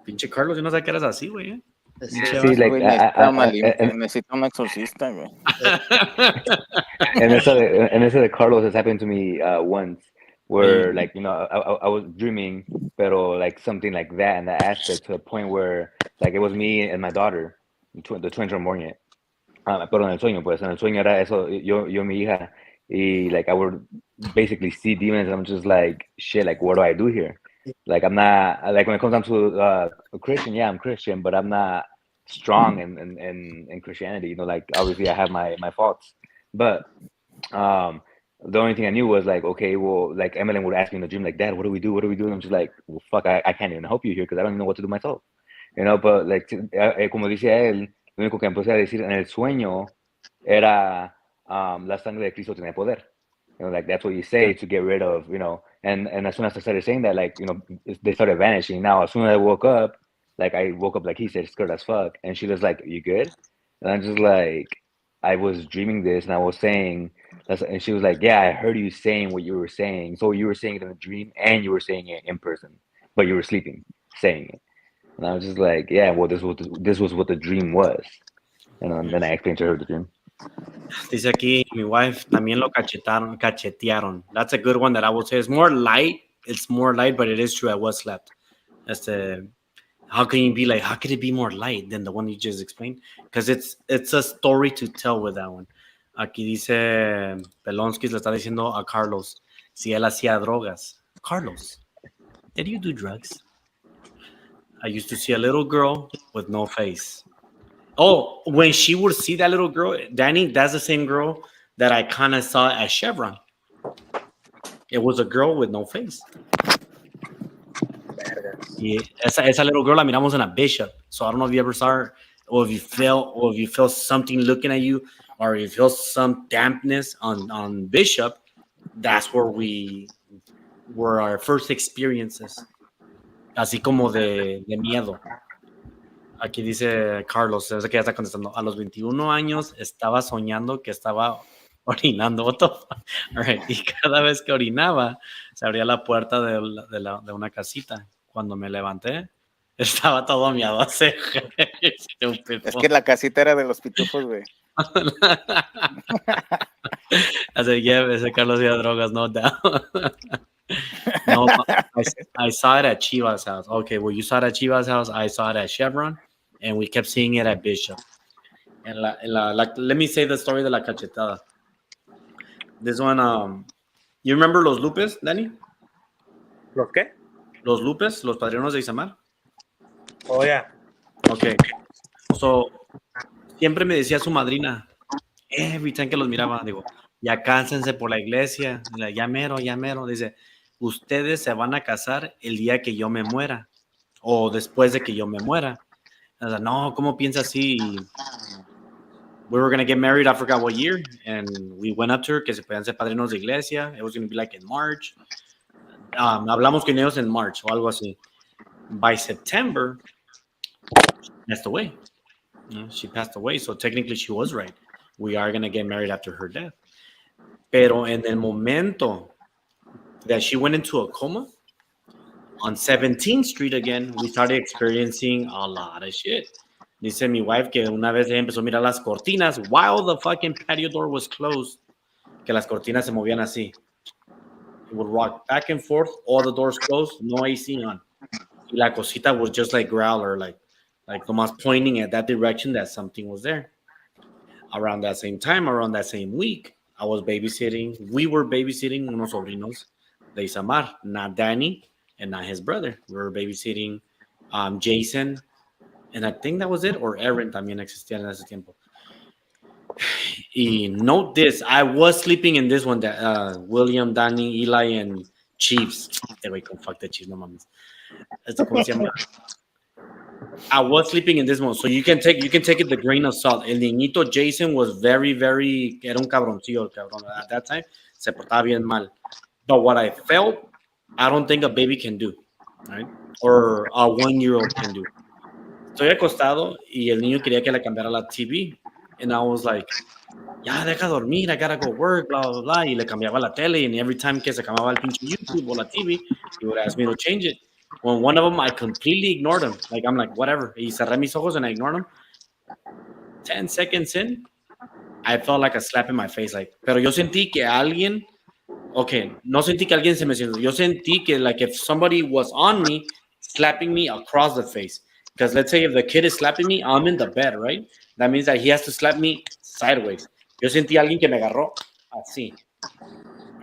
Pinche Carlos, yo no sé qué eres así, güey. Sí, Sí, like, Güey, necesita un exorcista, güey. and eso de Carlos has happened to me once, where like I was dreaming, pero like something like that in that aspect, to the point where like it was me and my daughter, the twins were born yet. Pero en el sueño era eso, yo mi hija, y like I would basically see demons, and I'm just like, shit, like what do I do here? Like I'm not, like when it comes down to a Christian, yeah, I'm Christian, but I'm not strong in Christianity. Like obviously I have my faults, but the only thing I knew was like, okay, well, like Emily would ask me in the dream, like, Dad, what do we do? And I'm just like, well, fuck, I can't even help you here because I don't even know what to do myself, But like, como dice él, lo único que empecé a decir en el sueño era la sangre de Cristo tiene poder. Like that's what you say to get rid of, and as soon as I started saying that, like, they started vanishing. Now, as soon as I woke up like he said, scared as fuck. And she was like, you good? And I'm just like, I was dreaming this and I was saying, and she was like, yeah, I heard you saying what you were saying. So you were saying it in a dream and you were saying it in person, but you were sleeping, saying it. And I was just like, yeah, well, this was what the dream was. And then I explained to her the dream. Dice aquí, mi wife también lo cachetearon. That's a good one that I would say. It's more light, but it is true. I was slept. How can you be like, how could it be more light than the one you just explained? Because it's a story to tell with that one. Aquí dice Pelonskis, le está diciendo a Carlos si él hacía drogas. Carlos, did you do drugs? I used to see a little girl with no face. Oh, when she would see that little girl, Danny, that's the same girl that I kind of saw at Chevron. It was a girl with no face. Y esa little girl la miramos in a Bishop. So I don't know if you ever saw her. or if you feel something looking at you, or if you feel some dampness on Bishop, that's were our first experiences, así como de miedo. Aquí dice Carlos, es que ya está contestando. A los 21 años estaba soñando que estaba orinando. What the fuck? All right. Y cada vez que orinaba, se abría la puerta de una casita. Cuando me levanté, estaba todo miado. Es que la casita era de los pitufos, güey. Así que ese Carlos ya drogas, no doubt. No, I saw it at Chivas' house. Okay, well, you saw it at Chivas' house. I saw it at Chevron, and we kept seeing it at Bishop. And let me say the story de la cachetada. This one, you remember Los Lupes, Danny? ¿Los qué? Los Lupes, los padrinos de Isamar. Oh, yeah. Okay. So, siempre me decía su madrina, every time que los miraba, digo, ya cánsense por la iglesia, ya mero, dice, ustedes se van a casar el día que yo me muera, o después de que yo me muera. O sea, no, ¿cómo piensa así? We were going to get married, I forgot what year, and we went up to her, que se podían ser padrinos de iglesia, it was going to be like in March. Hablamos con ellos en March, o algo así. By September, she passed away. She passed away, so technically she was right. We are going to get married after her death. Pero en el momento that she went into a coma, on 17th Street again, we started experiencing a lot of shit. Dice mi wife que una vez ella empezó a mirar las cortinas while the fucking patio door was closed, que las cortinas se movían así. It would rock back and forth, all the doors closed, no AC on. Y la cosita was just like growler, like nomás pointing at that direction that something was there. Around that same time, around that same week, we were babysitting unos sobrinos de Isamar, not Danny and not his brother. We were babysitting Jason, and I think that was it, or Aaron también existía en ese tiempo. Y note this, I was sleeping in this one, that William, Danny, Eli, and Chiefs. Wait, fuck the Chiefs, no mames. I was sleeping in this one, so you can take it the grain of salt. El niñito Jason was very, very, era un cabroncillo, el cabrón. At that time, se portaba bien mal. But what I felt, I don't think a baby can do, right? Or a 1-year-old can do. Estoy acostado y el niño quería que le cambiara la TV. And I was like, ya, deja dormir, I gotta go work, blah, blah, blah. Y le cambiaba la tele, and every time que se cambiaba el pinche YouTube o la TV, he would ask me to change it. When one of them, I completely ignored him. Like, I'm like, whatever. Y cerré mis ojos and I ignored him. 10 seconds in, I felt like a slap in my face. Like, pero yo sentí que alguien, okay, no sentí que alguien se me siento. Yo sentí que, like, if somebody was on me, slapping me across the face. Because let's say if the kid is slapping me, I'm in the bed, right? That means that he has to slap me sideways. Yo sentí a alguien que me agarró así.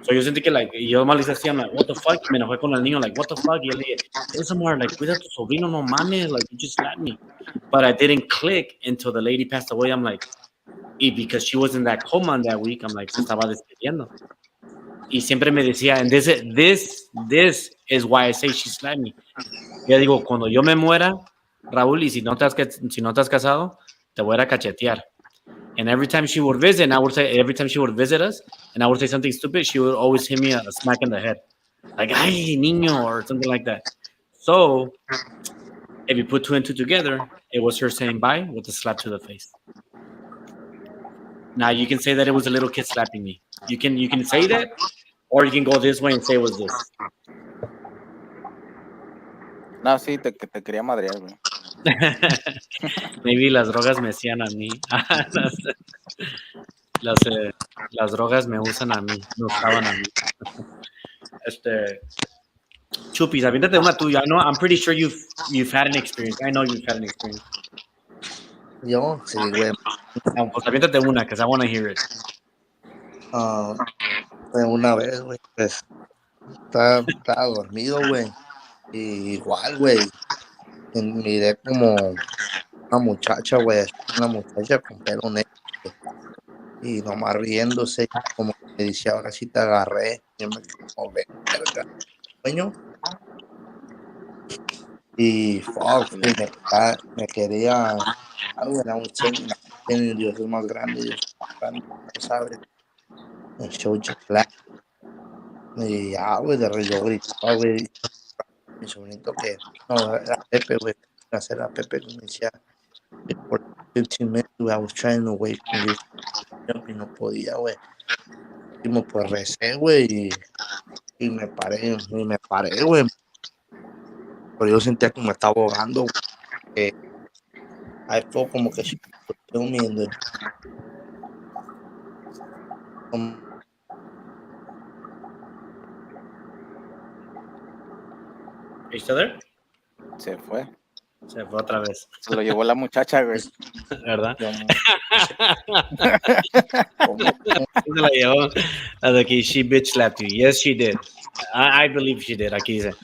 So yo sentí que, like, yo mal hice así, I'm like, what the fuck? Me enojé con el niño, like, what the fuck? Y él dije, somewhere, like, cuida a tu sobrino, no mames, like, you just slapped me. But I didn't click until the lady passed away. I'm like, y because she was in that coma that week, I'm like, se estaba despidiendo. Y siempre me decía, and this is why I say she slapped me. Yo digo, cuando yo me muera, Raúl, y si no te has casado, te voy a ir a cachetear. And every time she would visit, and I would say, every time she would visit us, and I would say something stupid, she would always hit me a smack in the head. Like, ay, niño, or something like that. So, if you put two and two together, it was her saying bye with a slap to the face. Now, you can say that it was a little kid slapping me. You can say that, or you can go this way and say it was this. No, sí, te quería madrear, güey. Maybe las drogas me hacían a mí. Las drogas me usan a mí, me usaban a mí. Chupis, aviéntate una tuya. No, I'm pretty sure you've had an experience. I know you've had an experience. Yo, sí, güey. Pues aviéntate una, because I want to hear it. Una vez, güey, pues, estaba dormido, güey. Y igual, güey, miré como una muchacha, güey, una muchacha con pelo negro, y nomás riéndose, como que me dice, ahora sí te agarré. Y yo me quedé como, verga, sueño. Y fuck, güey, me quería. Güey, I was saying, Dios es más grande, Dios es más grande, no sabes. Me showed you black. Y ya, güey, de rey yo gritaba, güey. Mi sobrinito que, no, era Pepe, güey. Hacer a Pepe que me decía, por 15 minutes, güey, I was trying to wake this up y no podía, güey. Y pues recé, güey, y me paré, güey. Pero yo sentía que me estaba ahogando, güey. I felt como que she would kill me in the Are you still there? Se fue. Se fue otra vez, Se lo llevó la muchacha, güey. ¿verdad? yo, Se la llevó. Aquí, she bitch slapped you. Yes, she did. I believe she did. Aquí dice,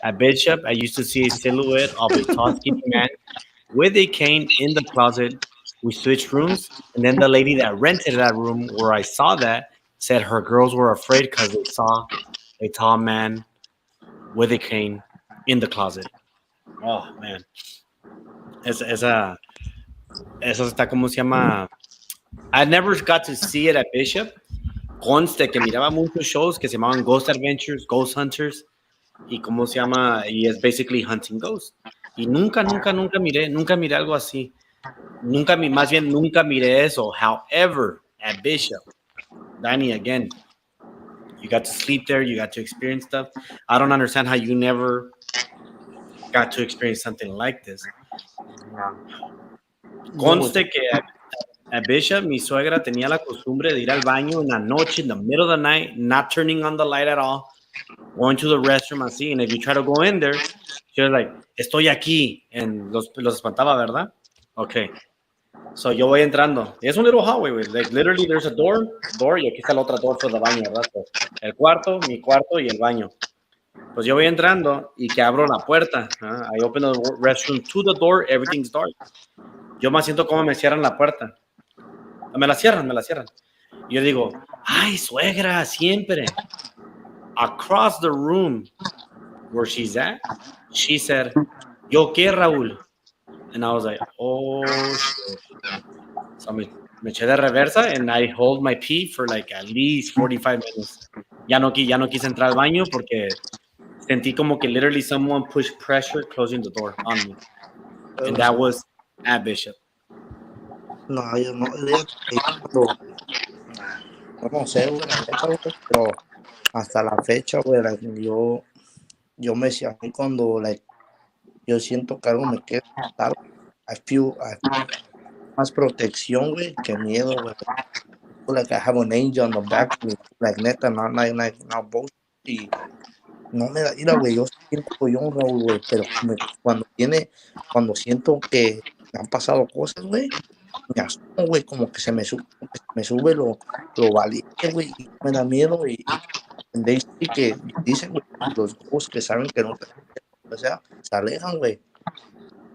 at Bishop, I used to see a silhouette of a tall, skinny man with a cane in the closet. We switched rooms, and then the lady that rented that room where I saw that said her girls were afraid because they saw a tall man with a cane in the closet. Oh, man. Esa está, ¿cómo se llama? I never got to see it at Bishop. Conste que miraba muchos shows que se llamaban Ghost Adventures, Ghost Hunters, y cómo se llama, y es basically hunting ghosts. Y nunca miré algo así. Más bien nunca miré eso. However, at Bishop, Danny, again, you got to sleep there, you got to experience stuff. I don't understand how you never got to experience something like this. Conste que at Bishop, mi suegra tenía la costumbre de ir al baño en la noche, in the middle of the night, not turning on the light at all, going to the restroom así, and if you try to go in there, she was like, estoy aquí, and los espantaba, ¿verdad? Okay. So yo voy entrando. Es un little hallway, like literally there's a door, y aquí está la otra door for the baño, ¿verdad? So, el cuarto, mi cuarto y el baño. Pues yo voy entrando y que abro la puerta. I open the restroom to the door, everything's dark. Yo me siento como me cierran la puerta. Me la cierran. Y yo digo, ay, suegra, siempre. Across the room where she's at, she said, ¿yo qué, Raúl? And I was like, oh, shit. So me eché de reversa and I hold my pee for like at least 45 minutes. Ya no quise entrar al baño porque sentí como que literally someone pushed pressure closing the door on me. And that was at Bishop. no, yo no, no sé, güey, la neta, güey, pero hasta la fecha, güey, like, yo me decía, a mí cuando, like, yo siento que algo me queda tal, I feel más protección, güey, que miedo, güey. Like I have an angel on the back, güey, like neta, no bullshit, y no me da ira, güey, yo siento yo, Raúl, güey, pero cuando siento que me han pasado cosas, güey, me asumo, güey, como que se me sube lo valiente, güey, y me da miedo, y que dicen, güey, los ghosts que saben que no te, o sea, se alejan, güey,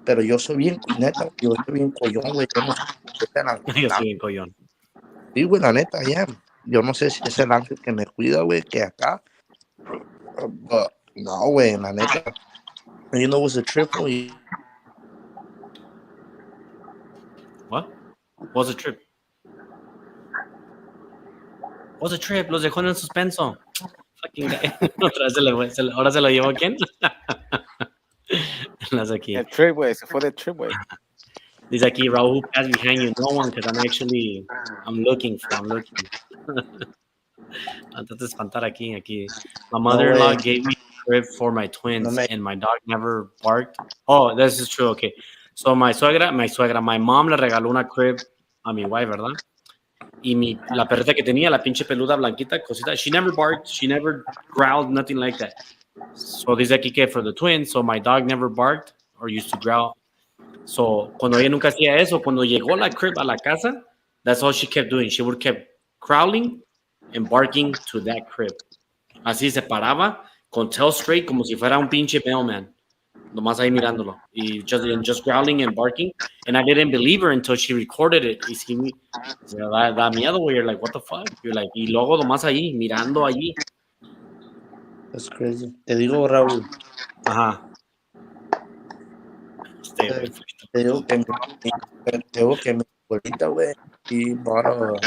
pero yo soy bien, neta, yo soy bien collón, güey, yo no sé si Yo soy bien collón. sí, güey, la neta, ya, yo no sé si es el ángel que me cuida, güey, que acá, no, güey, la neta, you know what's a trip, güey. What? What's a trip? What's a trip? Los dejó en el suspenso. Fucking guy. Otra vez ahora se lo llevó quién? Las aquí. El trip, güey. Se fue del trip, güey. Dice aquí, Raúl, pass behind you. No one, because I'm looking. Antes de espantar aquí. My mother-in-law gave me a crib for my twins, and my dog never barked. Oh, this is true. Okay. So my mom le regaló una crib a mi wife, ¿verdad? Y la perrita que tenía, la pinche peluda blanquita, cosita, she never barked, she never growled, nothing like that. So dice aquí que for the twins, so my dog never barked or used to growl. So cuando ella nunca hacía eso, cuando llegó la crib a la casa, that's all she kept doing. She would keep growling and barking to that crib. Así se paraba con tail straight como si fuera un pinche mailman. Nomás ahí mirándolo. Y just growling and barking. And I didn't believe her until she recorded it. Y sí, da miedo, güey. You're like, what the fuck? You're like, y luego nomás ahí, mirando allí. That's crazy. Te digo, Raúl. Ajá. Stay away from it. Te digo que mi abuelita, güey, y bought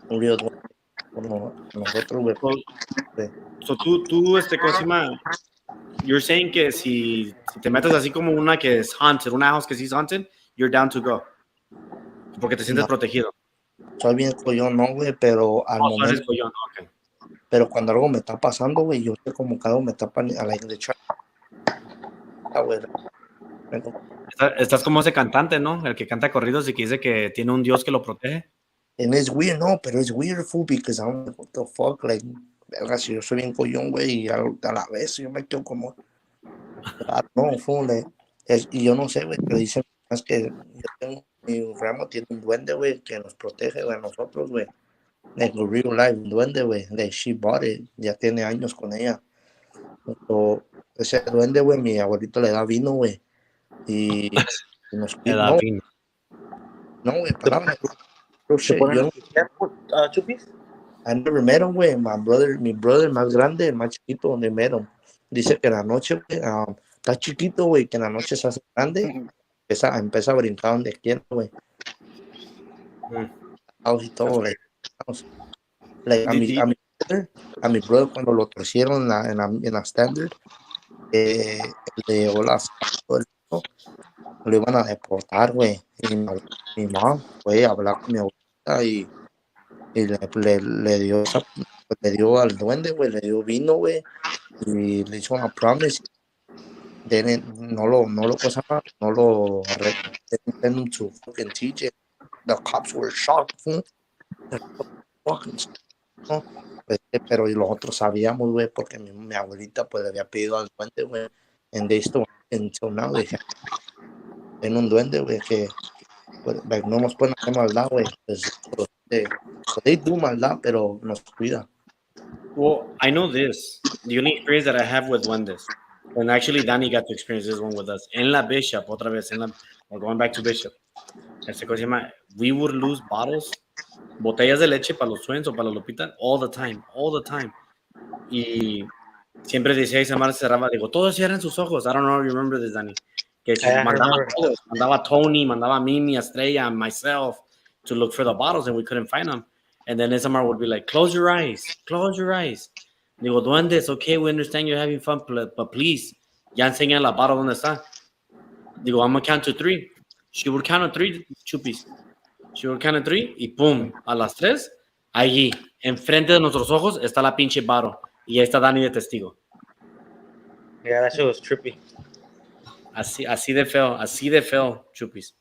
un río como nosotros, güey. So tú, ¿cómo se llama? You're saying que si te metes así como una que es haunted, una house que sí es haunted, you're down to go. Porque te sientes No. protegido. Soy bien collón, no, güey, pero al Oh, so eres momento, collón, ok. pero cuando algo me está pasando, güey, yo sé como que algo me está a la de chat, güey. Estás como ese cantante, ¿no? El que canta corridos y que dice que tiene un Dios que lo protege. And it's weird, no, pero it's weird, fool, because I'm like, what the fuck, like, verga, si yo soy bien collón, güey, y a la vez yo me quedo como, no, fool, y yo no sé, güey, pero dicen más que yo tengo, mi ramo tiene un duende, güey, que nos protege, güey, a nosotros, güey, like a real life duende, güey, like she bought it, ya tiene años con ella. So, ese duende, güey, mi abuelito le da vino, güey, y nos Le cuida, da fin. no, güey, palabra, ¿Se ponen yo a no. pistear, Chupis? I never met him, güey. Mi brother más grande, el más chiquito, donde met him. Dice que en la noche, güey, está chiquito, güey, que en la noche se hace grande, empieza a brincar donde quiera, güey. Y todo, like, a mi brother cuando lo torcieron en la standard, le llegó lo iban a deportar, güey. Y mi mamá fue a hablar con mi abuelita y le dio le dio al duende, güey, le dio vino, güey, y le hizo una promise. No lo send him to fucking TJ. The cops were shocked, fool. Fucking, ¿no? Pero y los otros sabíamos, güey, porque mi abuelita pues le había pedido al duende, güey, and they still until now they en un duende, güey, que pues, like, no nos pueden hacer maldad, güey, pues, they do maldad, pero nos cuida. Well, I know this. The only experience that I have with Wendes, and actually Danny got to experience this one with us. En la Bishop, otra vez, we're going back to Bishop. ¿Cómo se llama? We would lose bottles, botellas de leche para los twins o para la Lupita, all the time. Y siempre decía esa madre cerraba, digo, todos cierran sus ojos. I don't know if you remember this, Danny. Que mandaba a todos, mandaba a Tony, mandaba a Mimi, a Estrella, and myself to look for the bottles, and we couldn't find them. And then Isamar would be like, close your eyes. Digo, duendes, okay, we understand you're having fun, but please, ya enseña la bottle donde está. Digo, I'm gonna count to 3. She would count to 3, Chupis. She would count to 3, y pum, a las 3, allí, enfrente de nuestros ojos, está la pinche bottle. Y ahí está Dani de testigo. Yeah, that shit was trippy. Así de feo, Chupis.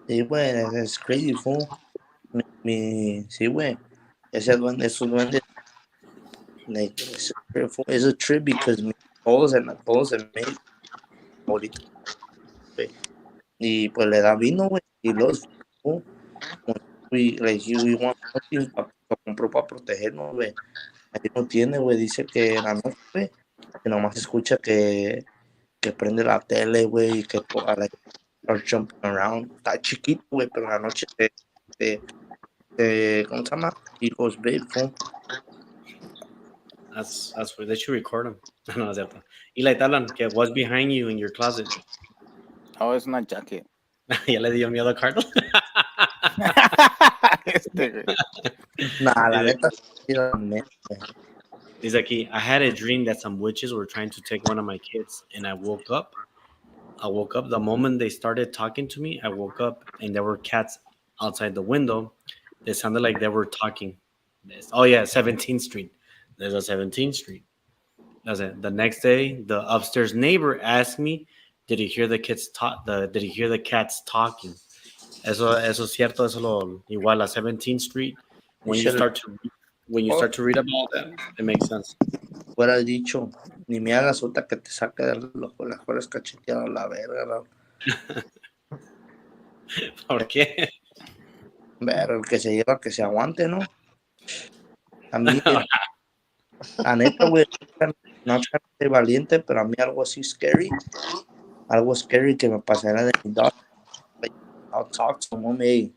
Sí, güey, es crazy, fool. Sí, güey, esos duendes, like, es a trip because todos en México, ahorita, güey, y pues le da vino, güey, y we want something lo compró para protegernos, güey. Ahí no tiene, güey, dice que en la noche, güey, que nomás escucha que prende la tele, güey, y que like, are jumping around. Está chiquito, güey, pero en la noche ¿cómo se llama? He goes big, fool. That's where they should record him. No, es cierto. Eli Talan, que was behind you in your closet. Oh, it's not jacket. Ya le dio miedo a Carlos. Nah, la neta, Dice aquí, I had a dream that some witches were trying to take one of my kids, and I woke up. The moment they started talking to me, I woke up, and there were cats outside the window. They sounded like they were talking. Oh yeah, 17th Street. There's a 17th Street. That's it. The next day, the upstairs neighbor asked me, "Did you hear the kids talk? Did you hear the cats talking?" Eso es cierto. Eso igual a 17th Street. When you start to read about that, it makes sense. fuera dicho, ni me hagas otra que te saque de las fueras cacheteadas la verga, ¿no? ¿Por qué? Ver, el que se lleva, que se aguante, ¿no? A mí, la neta, güey, no es ser valiente, pero a mí algo así algo scary que me pasará de mi dog. Like, I'll talk to him, hey,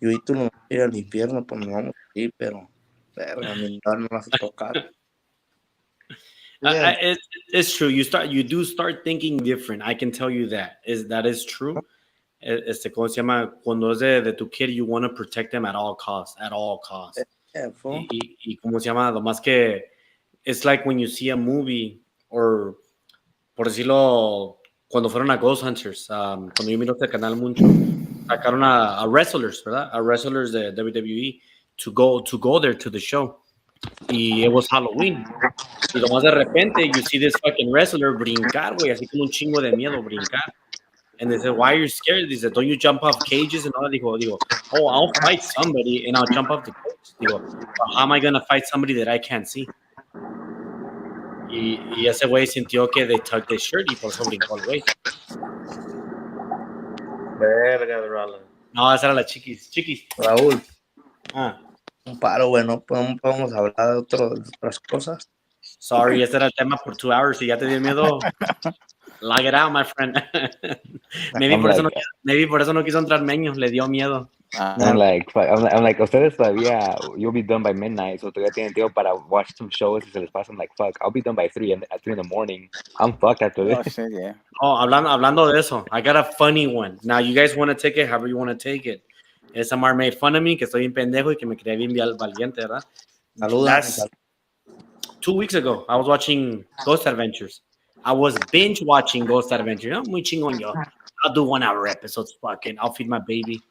yo y tú no vamos a ir al infierno, pues nos vamos a ir, pero, verga, a mi dog no vas a tocar. It's true. You do start thinking different. I can tell you that is true. ¿Cómo se llama? Cuando es de tu kid, you want to protect them at all costs, Yeah, fool. Y ¿cómo se llama? Lo más que it's like when you see a movie or por decirlo cuando fueron a Ghost Hunters, cuando yo miro este canal mucho, sacaron a wrestlers, ¿verdad? A wrestlers de WWE to go there to the show. Y it was Halloween. Y lo más de repente, you see this fucking wrestler brincar, güey, así como un chingo de miedo brincar. And they said, why are you scared? They said, don't you jump off cages and all that? Digo, oh, I'll fight somebody and I'll jump off the cage. Digo, how am I going to fight somebody that I can't see? Y ese güey sintió que they tugged his shirt y por eso brincó el güey. Verga, Roland. No, esa era la Chiquis. Raúl, Ah, un paro, güey, no podemos hablar de otras cosas. sorry, ese era el tema por 2 hours y ya te dio miedo. Log it out, my friend. maybe por eso no quiso entrar Meño, le dio miedo. I'm like, fuck, I'm like, ustedes todavía, you'll be done by midnight, so todavía tienen tiempo para watch some shows y se les pasa. I'm like, fuck, I'll be done by 3 in the morning. I'm fucked after Oh, this. shit, yeah. Oh, hablando de eso, I got a funny one. Now, you guys want to take it however you want to take it. SMR made fun of me, que estoy bien pendejo y que me creía bien valiente, ¿verdad? Saludos. 2 weeks ago, I was watching Ghost Adventures. I was binge watching Ghost Adventures. No, muy chingón yo. I'll do 1 hour episodes, fucking. I'll feed my baby.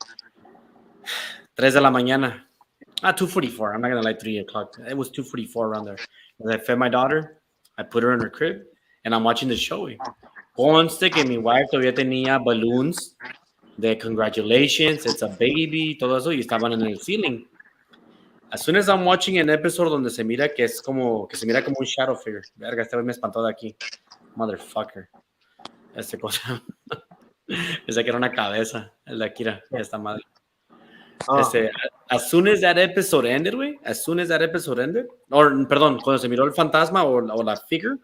3 de la mañana. 2:44. I'm not gonna lie, 3 o'clock. It was 2:44 around there. And I fed my daughter. I put her in her crib, and I'm watching the show. Conste que mi wife todavía tenía balloons de congratulations, it's a baby, todo eso, y estaban en el ceiling. As soon as I'm watching an episode donde se mira que se mira como un shadow figure. Verga, este güey me espantó de aquí. Motherfucker. Cosa. Pensé que era una cabeza. El de Akira. Esta madre. As soon as that episode ended, or, perdón, cuando se miró el fantasma o la figure,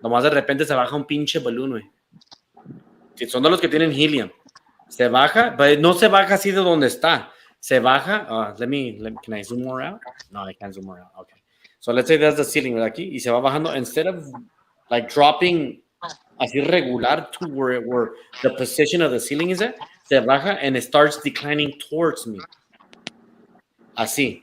nomás de repente se baja un pinche balloon, güey. Si son de los que tienen helium. Se baja, pero no se baja así de donde está. Se baja. Can I zoom more out? No, I can't zoom more out. Okay. So let's say that's the ceiling, ¿verdad? Aquí. Y se va bajando. Instead of like dropping así regular to where the position of the ceiling is at, se baja and it starts declining towards me. Así.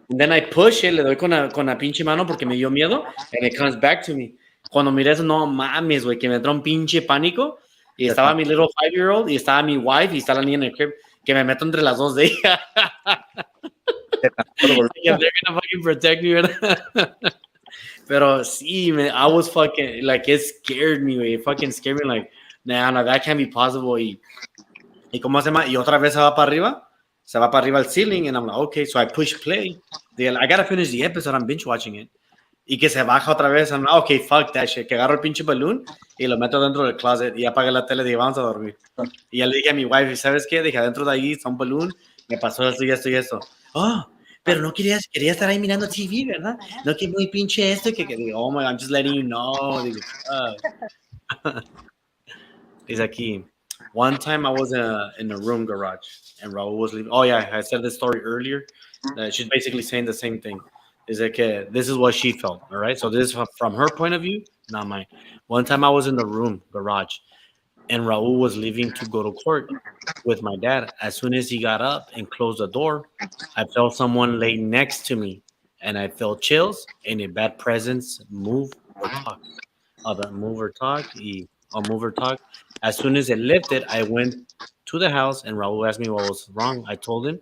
And then I push it, le doy con la pinche mano porque me dio miedo, and it comes back to me. Cuando miré eso, no mames, güey, que me entró un pinche pánico. Y estaba mi little 5-year-old, y estaba mi wife, y está la niña en el crib, que me meto entre las dos de ella. They're gonna fucking protect me, ¿verdad? Pero sí, man, I was fucking, like, it scared me, güey. It fucking scared me, like, nah, that can't be possible. Y ¿cómo se llama? Y otra vez se va para arriba al ceiling, and I'm like, okay, so I push play. I gotta finish the episode, I'm binge watching it. Y que se baja otra vez, I'm like, okay, fuck that shit. Que agarro el pinche balloon y lo meto dentro del closet y apagué la tele y dije, vamos a dormir. Y ya le dije a mi wife, ¿sabes qué? Dije, adentro de ahí está un balloon, me pasó esto y esto y esto. Oh, pero no quería estar ahí mirando TV, ¿verdad? No, que muy pinche esto, que digo, oh my God, I'm just letting you know. Digo, Dice aquí, one time I was in a room garage and Raul was leaving. Oh yeah, I said this story earlier. She's basically saying the same thing. Is like, this is what she felt, all right? So this is from her point of view, not mine. One time I was in the room garage and Raul was leaving to go to court with my dad. As soon as he got up and closed the door, I felt someone lay next to me and I felt chills and a bad presence move or talk. Move or talk. As soon as it lifted, I went to the house and Raul asked me what was wrong. I told him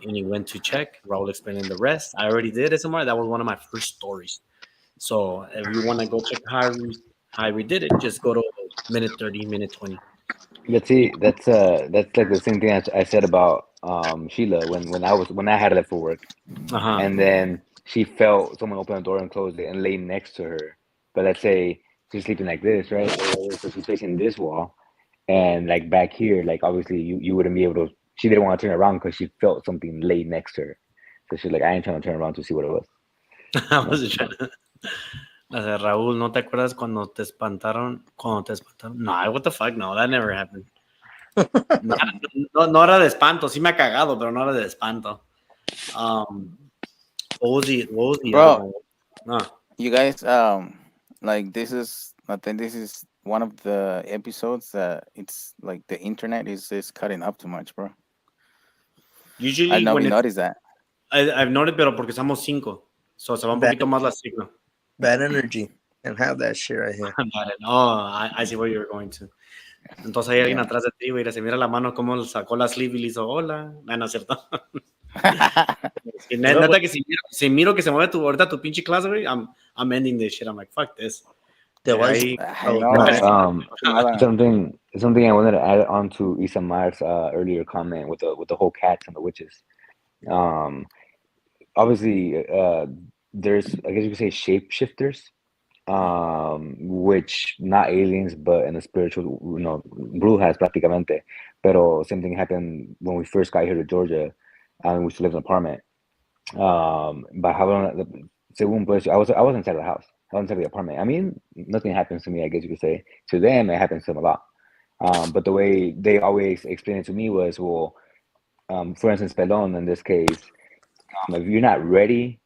and he went to check. Raul explaining the rest. I already did it somewhere. That was one of my first stories. So if you want to go check how I redid it, just go to minute 30, minute 20. But see, that's like the same thing I said about Sheila when I had left for work, and then she felt someone open the door and close it and lay next to her. But let's say she's sleeping like this, right? So she's facing this wall, and like back here, like obviously you wouldn't be able to. She didn't want to turn around because she felt something lay next to her. So she's like, I ain't trying to turn around to see what it was. I was trying to. Raúl, ¿no te acuerdas cuando te espantaron? No, what the fuck? No, that never happened. No era de espanto. Sí me ha cagado, pero no era de espanto. What was the Bro, no. you guys, like I think this is one of the episodes that it's like the internet is cutting up too much, bro. I Usually know when we it's, noticed that. I've noticed, pero porque somos 5. So se va un Bad, poquito más la signo. bad energy. And have that shit right here. I see where you're going to. Entonces hay alguien Yeah. atrás de ti, güey, se mira la mano cómo sacó la sleeve y le hizo hola. No es cierto. Sí, neta que si miro que se mueve ahorita tu pinche clase, güey, I'm ending this shit. I'm like, fuck this. Te voy a Ahí, decir, I know. Nada. Something I wanted to add on to Isamar's earlier comment with the whole cats and the witches. Obviously, there's, I guess you could say, shapeshifters, which not aliens, but in the spiritual, brujas prácticamente. Pero same thing happened when we first got here to Georgia, and we used to live in an apartment. But how según pues, I was inside the house. I was inside the apartment. I mean, nothing happens to me, I guess you could say. To them, it happens to them a lot. But the way they always explained it to me was, well, for instance, Pelon, in this case, if you're not ready,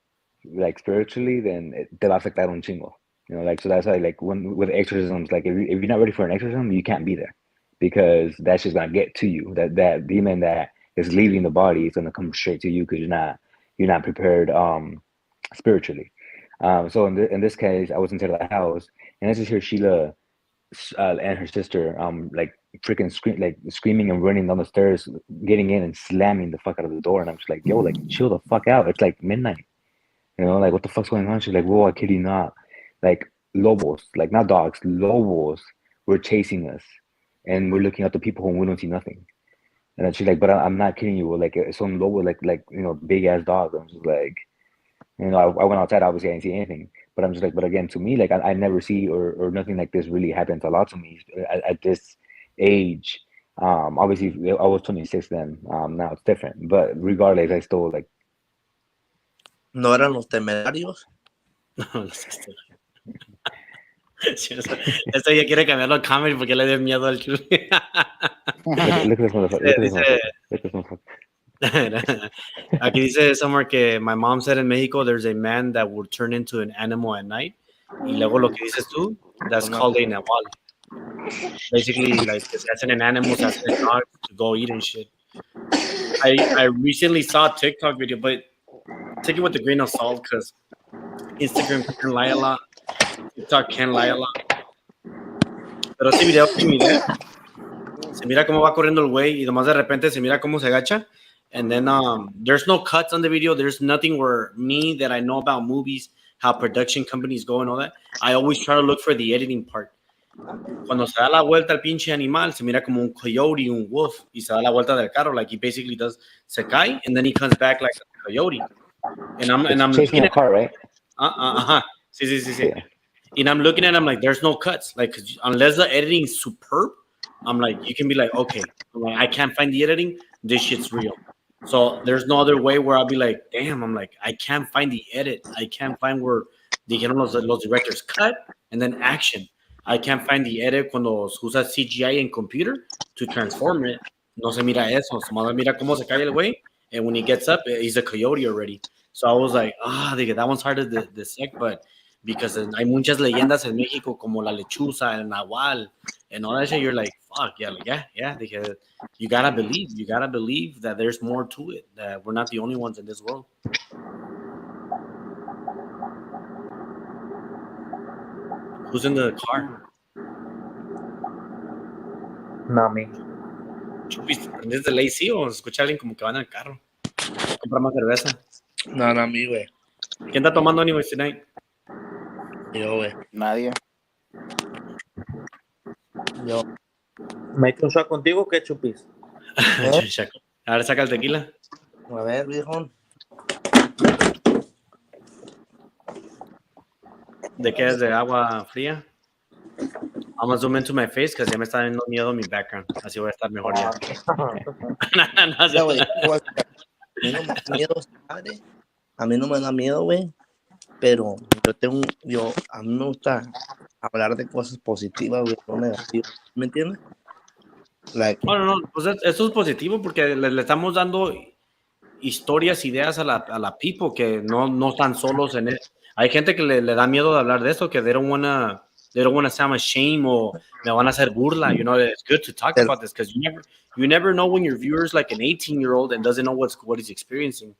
like spiritually, then te va a afectar un chingo. Like, so that's why, like, when with exorcisms, like, if you're not ready for an exorcism, you can't be there, because that's just gonna get to you. That demon that is leaving the body is gonna come straight to you because you're not prepared spiritually. So in this case, I was inside the house, and I just hear Sheila and her sister like freaking screaming and running down the stairs, getting in and slamming the fuck out of the door. And I'm just like, yo, like, chill the fuck out. It's like midnight. Like, what the fuck's going on? She's like, whoa, I kid you not. Like, lobos, like, not dogs, lobos were chasing us. And we're looking at the people and we don't see nothing. And then she's like, but I'm not kidding you. Like, some lobo, like big ass dog. I'm just like, I went outside, obviously I didn't see anything. But I'm just like, but again, to me, like, I never see or nothing like this really happens a lot to me at this age. Obviously, I was 26 then. Now it's different. But regardless, I still, like... ¿No eran los temerarios? No sé. Sí, esto ya quiere cambiar los comments porque le dio miedo al chulo. Look at this motherfucker. Aquí dice somewhere que my mom said in Mexico there's a man that would turn into an animal at night. Y luego lo que dices tú, that's called a nahual. Basically, like, se hacen en animals, se hacen en dogs to go eat and shit. I recently saw a TikTok video, but take it with a grain of salt because Instagram can lie a lot. TikTok can lie a lot. Pero ese video que miré, se mira cómo va corriendo el güey y nomás de repente se mira cómo se agacha. And then there's no cuts on the video. There's nothing where me that I know about movies, how production companies go and all that. I always try to look for the editing part. Cuando se da la vuelta al pinche animal, se mira como un coyote, un wolf, y se da la vuelta del carro. Like, he basically does, se cae, and then he comes back like a coyote. And I'm chasing a car, right? Sí. Yeah. And I'm looking at him like, there's no cuts. Like, unless the editing is superb, I'm like, you can be like, okay, I can't find the editing. This shit's real. So there's no other way where I'll be like, damn, I'm like, I can't find the edit. I can't find where dijeron los directors cut and then action. I can't find the edit cuando se usa CGI en computer to transform it. No se mira eso. Se mira cómo se cae el güey. And when he gets up, he's a coyote already. So I was like, that one's hard to dissect, but because hay muchas leyendas en México como la lechuza, el nahual, and all that shit, you're like, fuck, yeah. Because you gotta believe that there's more to it, that we're not the only ones in this world. Who's in the car? No, me. Chupis, ¿prendes el AC o escucha a alguien como que va en el carro? Compra más cerveza. No, a mí, güey. ¿Quién está tomando anyways tonight? Yo, güey. Nadie. Yo. ¿Me he hecho un shot contigo o qué, Chupis? A ver, saca el tequila. A ver, viejo. ¿De qué es? ¿De agua fría? I'm gonna zoom into my face because ya me está dando miedo mi background. Así voy a estar mejor ya. No, güey, a mí no me da miedo, padre. A mí no me da miedo, güey. Pero a mí me gusta hablar de cosas positivas, güey, no negativas. ¿Me entiendes? Like, No. Pues eso es positivo porque le estamos dando historias, ideas a la people que no están solos en él. Hay gente que le da miedo de hablar de esto, que they don't wanna sound ashamed o me van a hacer burla. You know, it's good to talk about this because you never know when your viewer's like an 18-year-old and doesn't know what he's experiencing.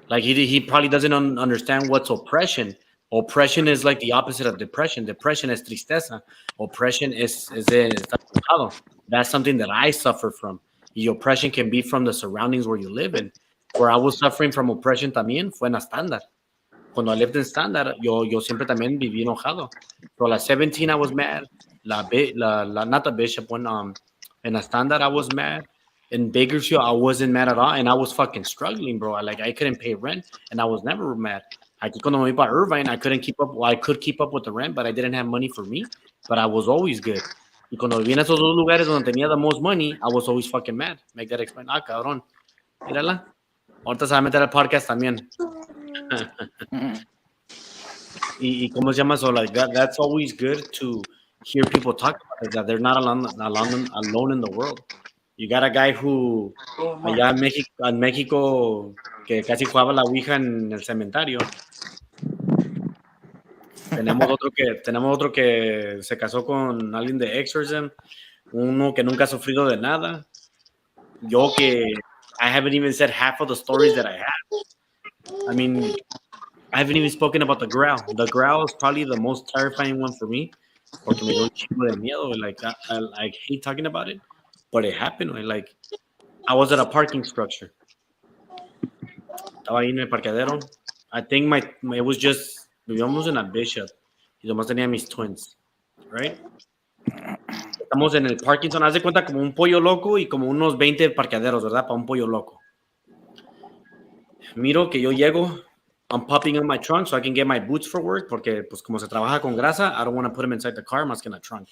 Like he probably doesn't understand what's oppression. Oppression is like the opposite of depression. Depression is tristeza. Oppression is estar enojado. That's something that I suffer from. Y oppression can be from the surroundings where you live in. Where I was suffering from oppression también fue en la Standard. Cuando I lived in Standard, yo siempre también viví enojado. So like 17, I was mad. Not the Bishop, when in la Standard, I was mad. In Bakersfield, I wasn't mad at all, and I was fucking struggling, bro. I couldn't pay rent, and I was never mad. Aquí cuando me iba a Irvine, I couldn't keep up. Well, I could keep up with the rent, but I didn't have money for me. But I was always good. Y cuando viví en esos dos lugares donde tenía the most money, I was always fucking mad. Make that explain. Ah, cabrón. Mírala. Ahorita se va a meter al podcast también. y cómo se llama? So like that's always good to hear people talk about it, that they're not alone in the world. You got a guy who allá en México que casi jugaba la Ouija en el cementerio. Tenemos otro que se casó con alguien de Exorcism, uno que nunca ha sufrido de nada. Yo que I haven't even said half of the stories that I have. I mean, I haven't even spoken about the Grail. The Grail is probably the most terrifying one for me, porque me dio un chingo de miedo. Like I hate talking about it, but it happened. Like I was at a parking structure. Estaba ahí en el parqueadero. I think it was just vivíamos en la Bishop y nomás tenía mis twins, right? Estamos en el parking zone. Haz de cuenta como un pollo loco y como unos 20 parqueaderos, ¿verdad? Para un pollo loco. Miro que yo llego. I'm popping in my trunk so I can get my boots for work porque pues como se trabaja con grasa, I don't want to put them inside the car, más que en la trunk.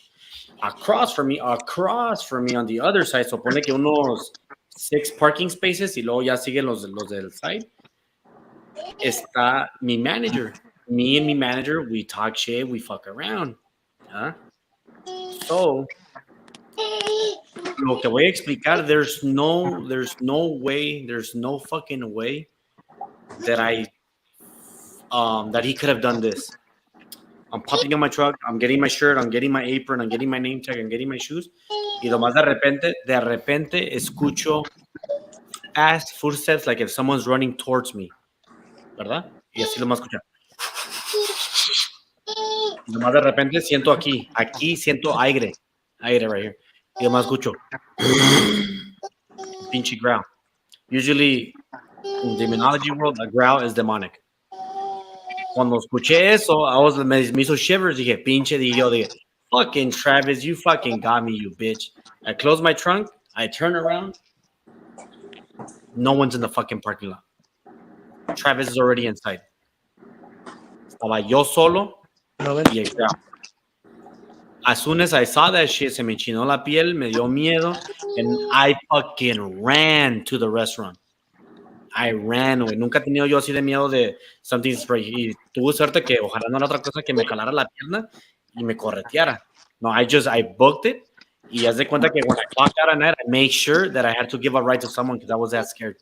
Across from me on the other side, so pone que unos 6 parking spaces y luego ya siguen los del side. Está mi manager. Me and my manager, we talk shit, we fuck around. Huh? So, lo que voy a explicar, there's no fucking way that that he could have done this. I'm popping in my truck, I'm getting my shirt, I'm getting my apron, I'm getting my name tag, I'm getting my shoes. Y nomás de repente escucho fast footsteps like if someone's running towards me. ¿Verdad? Y así lo más escucho. Y nomás de repente siento aquí siento aire right here. Y nomás escucho. Pinche growl. Usually, in demonology world, a growl is demonic. Cuando escuché eso, me hizo shivers. Dije, dije, fucking Travis, you fucking got me, you bitch. I close my trunk, I turn around. No one's in the fucking parking lot. Travis is already inside. Estaba yo solo y el growl. As soon as I saw that shit, se me enchinó la piel, me dio miedo, and I fucking ran to the restaurant. I ran, güey. Nunca he tenido yo así de miedo de something spray. Y tuve suerte que ojalá no era otra cosa que me jalara la pierna y me correteara. No, I booked it. Y haz de cuenta que when I clocked out at night, I made sure that I had to give a ride to someone because I was that scared.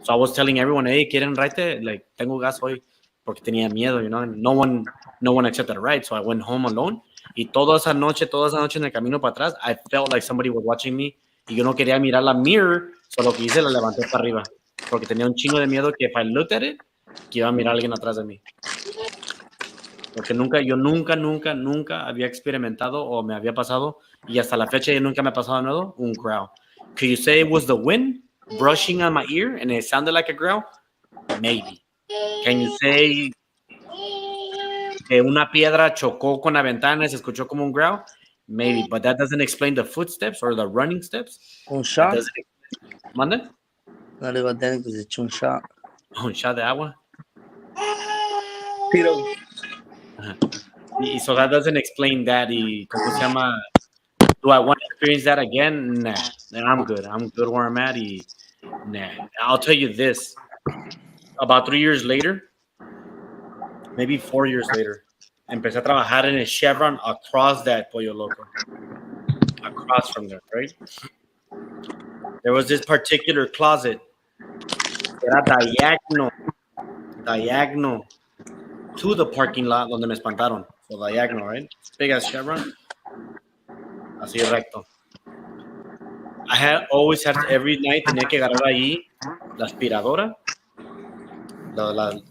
So I was telling everyone, hey, ¿quieren ride? Like, tengo gas hoy. Porque tenía miedo, you know. No one accepted a ride. So I went home alone. Y toda esa noche en el camino para atrás, I felt like somebody was watching me. Y yo no quería mirar la mirror. So lo que hice, la levanté para arriba. Porque tenía un chingo de miedo que if I looked at it, que iba a mirar a alguien atrás de mí. Porque yo nunca había experimentado o me había pasado, y hasta la fecha nunca me ha pasado nada, un growl. Could you say it was the wind brushing on my ear and it sounded like a growl? Maybe. Can you say que una piedra chocó con la ventana y se escuchó como un growl? Maybe, but that doesn't explain the footsteps or the running steps. Un shot. ¿Mande? No le va a tener que se echó un shot. Un shot de agua. Tiro. Y so that doesn't explain that. Y ¿cómo se llama? Do I want to experience that again? Nah. I'm good. I'm good where I'm at. Y nah. I'll tell you this. About 3 years later, maybe 4 years later, empecé a trabajar en el Chevron across that Pollo Loco. Across from there, right? There was this particular closet. Era diagonal. diagonal to the parking lot donde me espantaron. So diagonal, right? Big as chevron. Así recto. I had always had every night tenía que agarrar ahí la aspiradora,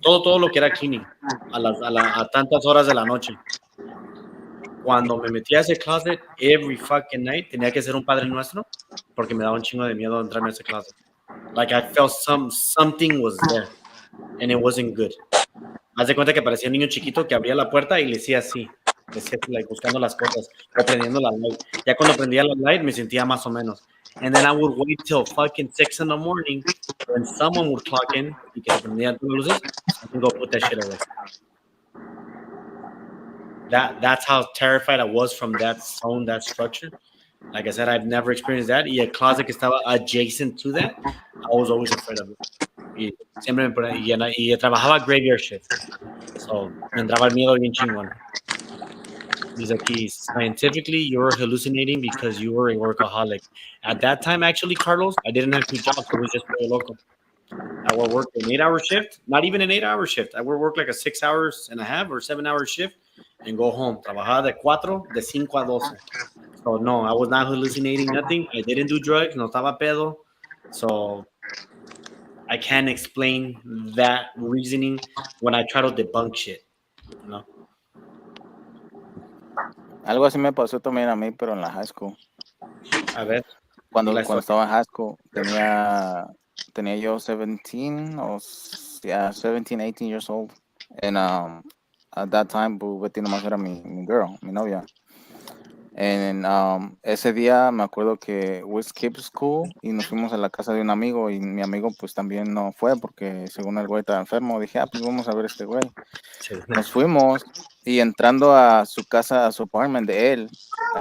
todo lo que era cleaning a tantas horas de la noche. Cuando me metí a ese closet, every fucking night tenía que ser un Padre Nuestro porque me daba un chingo de miedo entrarme a ese closet. Like I felt something was there and it wasn't good. Haz de cuenta que parecía un niño chiquito que abría la puerta y le decía así, like, buscando las cosas o prendiendo la light. Ya cuando prendía la light me sentía más o menos. And then I would wait till fucking 6 in the morning when someone would clock in y que se prendían todas las luces, I can go put that shit away. That's how terrified I was from that zone, that structure. Like I said, I've never experienced that. Y el closet que estaba adjacent to that, I was always afraid of it. Y siempre me ponía, y trabajaba graveyard shift. So, me entraba el miedo bien chingón. Dice aquí, scientifically, you're hallucinating because you were a workaholic. At that time, actually, Carlos, I didn't have 2 jobs. I was just very local. I would work an 8-hour shift, not even an 8-hour shift. I would work like a 6 hours and a half or 7-hour shift and go home. Trabajaba de 5 a 12. So, no, I was not hallucinating, nothing. I didn't do drugs, no estaba pedo. So, I can't explain that reasoning when I try to debunk shit, you know? Algo así me pasó también a mí, pero en la high school. A ver. Cuando estaba en high school, tenía yo 17 or 17, 18 years old. And at that time, Betty nomás era mi girl, mi novia. And ese día me acuerdo que we skipped school y nos fuimos a la casa de un amigo y mi amigo pues también no fue porque según el güey estaba enfermo. Dije, pues vamos a ver a este güey. Nos fuimos y entrando a su casa, a su apartment de él,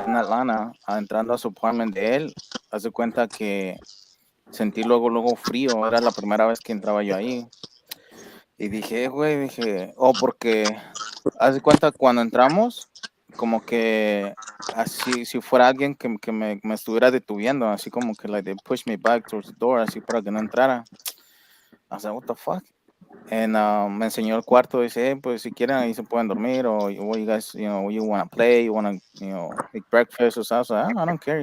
en Atlanta, entrando a su apartment de él, hace cuenta que sentí luego frío. Era la primera vez que entraba yo ahí. Y dije, porque hace cuenta cuando entramos, como que así, si fuera alguien que me estuviera detuviendo, así como que like they push me back towards the door, así para que no entrara. I was like, what the fuck? And me enseñó el cuarto, dice, pues si quieren ahí se pueden dormir, o what you guys, you want to play, you want to, eat breakfast or something. I don't care,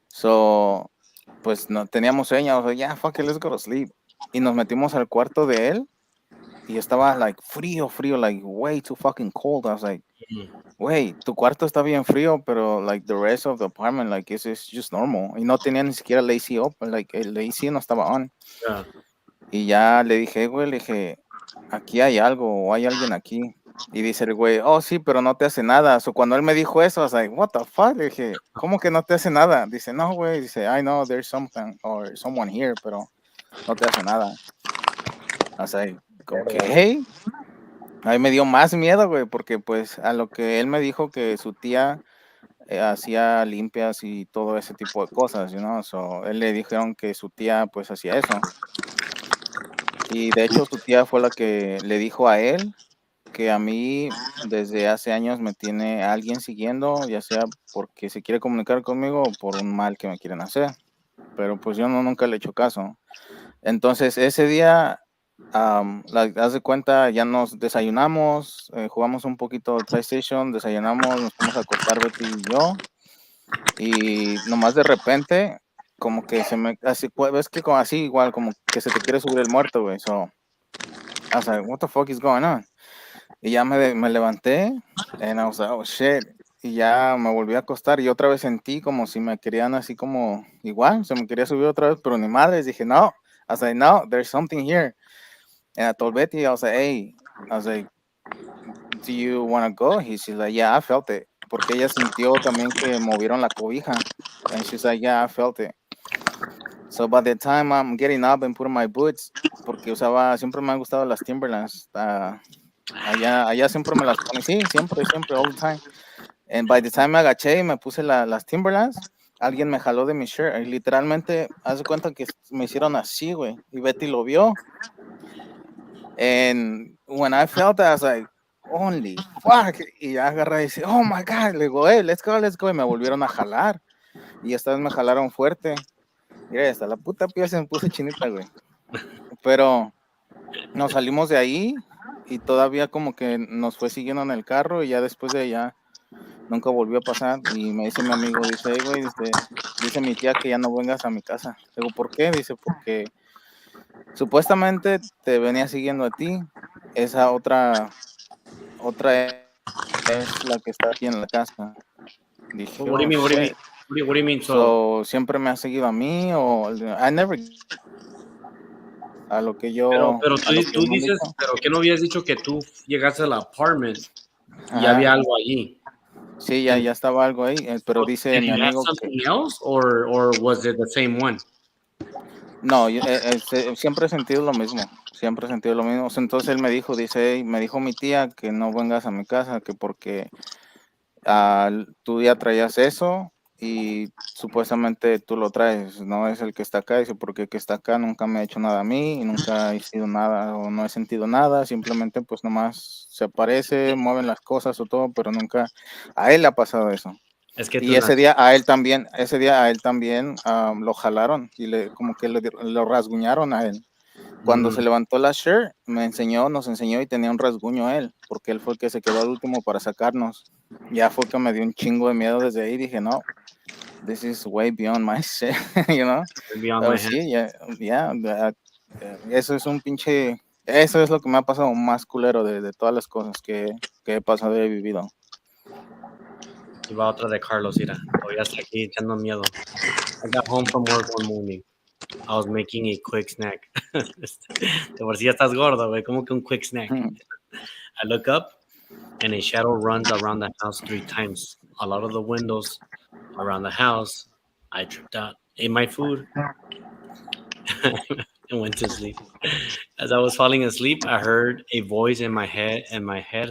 So, pues no teníamos sueño, I was like, yeah, fuck it, let's go to sleep. Y nos metimos al cuarto de él y estaba like frío, like way too fucking cold. I was like, wait, tu cuarto está bien frío, pero like the rest of the apartment, like it's just normal. Y no tenía ni siquiera el AC open, like el AC no estaba on. Yeah. Y ya le dije, aquí hay algo, o hay alguien aquí. Y dice el güey, oh sí, pero no te hace nada. So cuando él me dijo eso, I was like, what the fuck? Le dije, ¿cómo que no te hace nada? Dice, no, güey, dice, I know there's something or someone here, pero no te hace nada. I was like, okay. Ahí me dio más miedo, güey, porque pues a lo que él me dijo que su tía hacía limpias y todo ese tipo de cosas, So él le dijeron que su tía pues hacía eso. Y de hecho su tía fue la que le dijo a él que a mí desde hace años me tiene alguien siguiendo, ya sea porque se quiere comunicar conmigo o por un mal que me quieren hacer. Pero pues yo nunca le he hecho caso. Entonces ese día, haz de cuenta, ya nos desayunamos, jugamos un poquito de PlayStation, desayunamos, nos fuimos a acostar Betty y yo. Y nomás de repente, como que ves que como así, igual, como que se te quiere subir el muerto, güey. So, I was like, what the fuck is going on? Y ya me levanté, and I was like, oh shit. Y ya me volví a acostar y otra vez sentí como si me querían así como, igual, se me quería subir otra vez, pero ni madre. Dije, no. I was like, no, there's something here. And I told Betty, I was like, hey, do you want to go? She's like, yeah, I felt it. Porque ella sintió también que movieron la cobija. And she's like, yeah, I felt it. So by the time I'm getting up and putting my boots, porque siempre me han gustado las Timberlands. Allá siempre me las ponen, sí, siempre, all the time. And by the time me agaché y me puse las Timberlands, alguien me jaló de mi shirt. Y literalmente, haz de cuenta que me hicieron así, güey. Y Betty lo vio. And when I felt that, I was like, holy fuck. Y ya agarré y dice, oh my God. Le digo, hey, let's go. Y me volvieron a jalar. Y esta vez me jalaron fuerte. Mira, hasta la puta piel se me puso chinita, güey. Pero nos salimos de ahí y todavía como que nos fue siguiendo en el carro y ya después de allá nunca volvió a pasar. Y me dice mi amigo, dice, "Hey, güey, dice mi tía que ya no vengas a mi casa". Digo, ¿por qué? Dice, porque supuestamente te venía siguiendo a ti, esa otra es la que está aquí en la casa. Dije, What do you oh mean? shit. What do you mean? So, So, siempre me ha seguido a mí o I never a lo que pero, yo pero a lo que tú me han dices, dicho. pero ¿qué no habías dicho que tú llegaste al apartment y Ajá. había algo allí? Sí, And ya estaba algo ahí, pero so, dice did mi you have amigo que something else, or was it the same one? no, siempre he sentido lo mismo, siempre he sentido lo mismo. O sea, entonces él me dijo, dice, "Hey, me dijo mi tía que no vengas a mi casa, que porque tú ya traías eso y supuestamente tú lo traes, no es el que está acá". Dice, porque el que está acá nunca me ha hecho nada a mí y nunca he sido nada o no he sentido nada, simplemente pues nomás se aparece, mueven las cosas o todo, pero nunca a él le ha pasado eso. Es que tú Y ese día a él también, lo jalaron y como que lo rasguñaron a él. Cuando se levantó la shirt, nos enseñó y tenía un rasguño él, porque él fue el que se quedó al último para sacarnos. Ya fue que me dio un chingo de miedo desde ahí. Dije, no, this is way beyond my shit, you know. beyond Pero my head. sí, eso es un pinche, eso es lo que me ha pasado más culero de todas las cosas que he pasado y he vivido. Y va otra de Carlos, mira. Todavía está aquí echando miedo. I got home from work one morning. I was making a quick snack. De por sí ya estás gordo, güey. ¿Cómo que un quick snack? I look up and a shadow runs around the house 3 times. A lot of the windows around the house. I tripped out, ate my food, and went to sleep. As I was falling asleep, I heard a voice in my head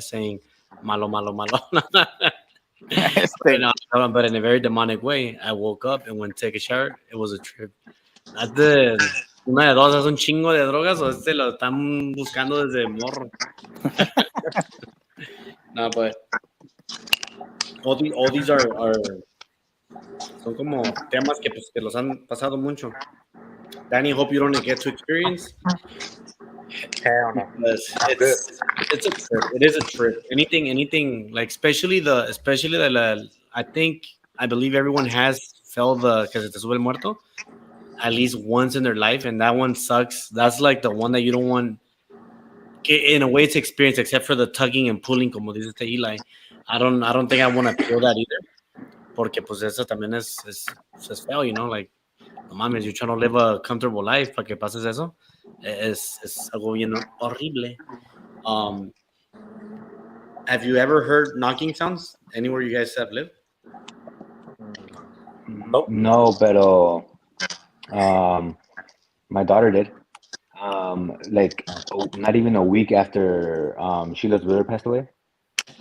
saying, "Malo, malo, malo." But in a very demonic way. I woke up and went to take a shower. It was a trip. Una de dos, es un chingo de drogas o lo están buscando desde morro. No, but all these are son como temas que pues que los han pasado mucho. Danny, hope you don't get to experience. Hell no. It's a trip. It is a trip. Anything like especially the I believe everyone has felt the que se te sube el muerto at least once in their life, and that one sucks. That's like the one that you don't want. In a way, it's experience, except for the tugging and pulling, como dice este Eli. I don't think I want to feel that either, porque pues eso también es feo, you know, like no mames, you're trying to live a comfortable life para que pases eso. Es algo bien horrible. Have you ever heard knocking sounds anywhere you guys have lived? Nope. No, pero my daughter did. Like not even a week after Sheila's brother passed away.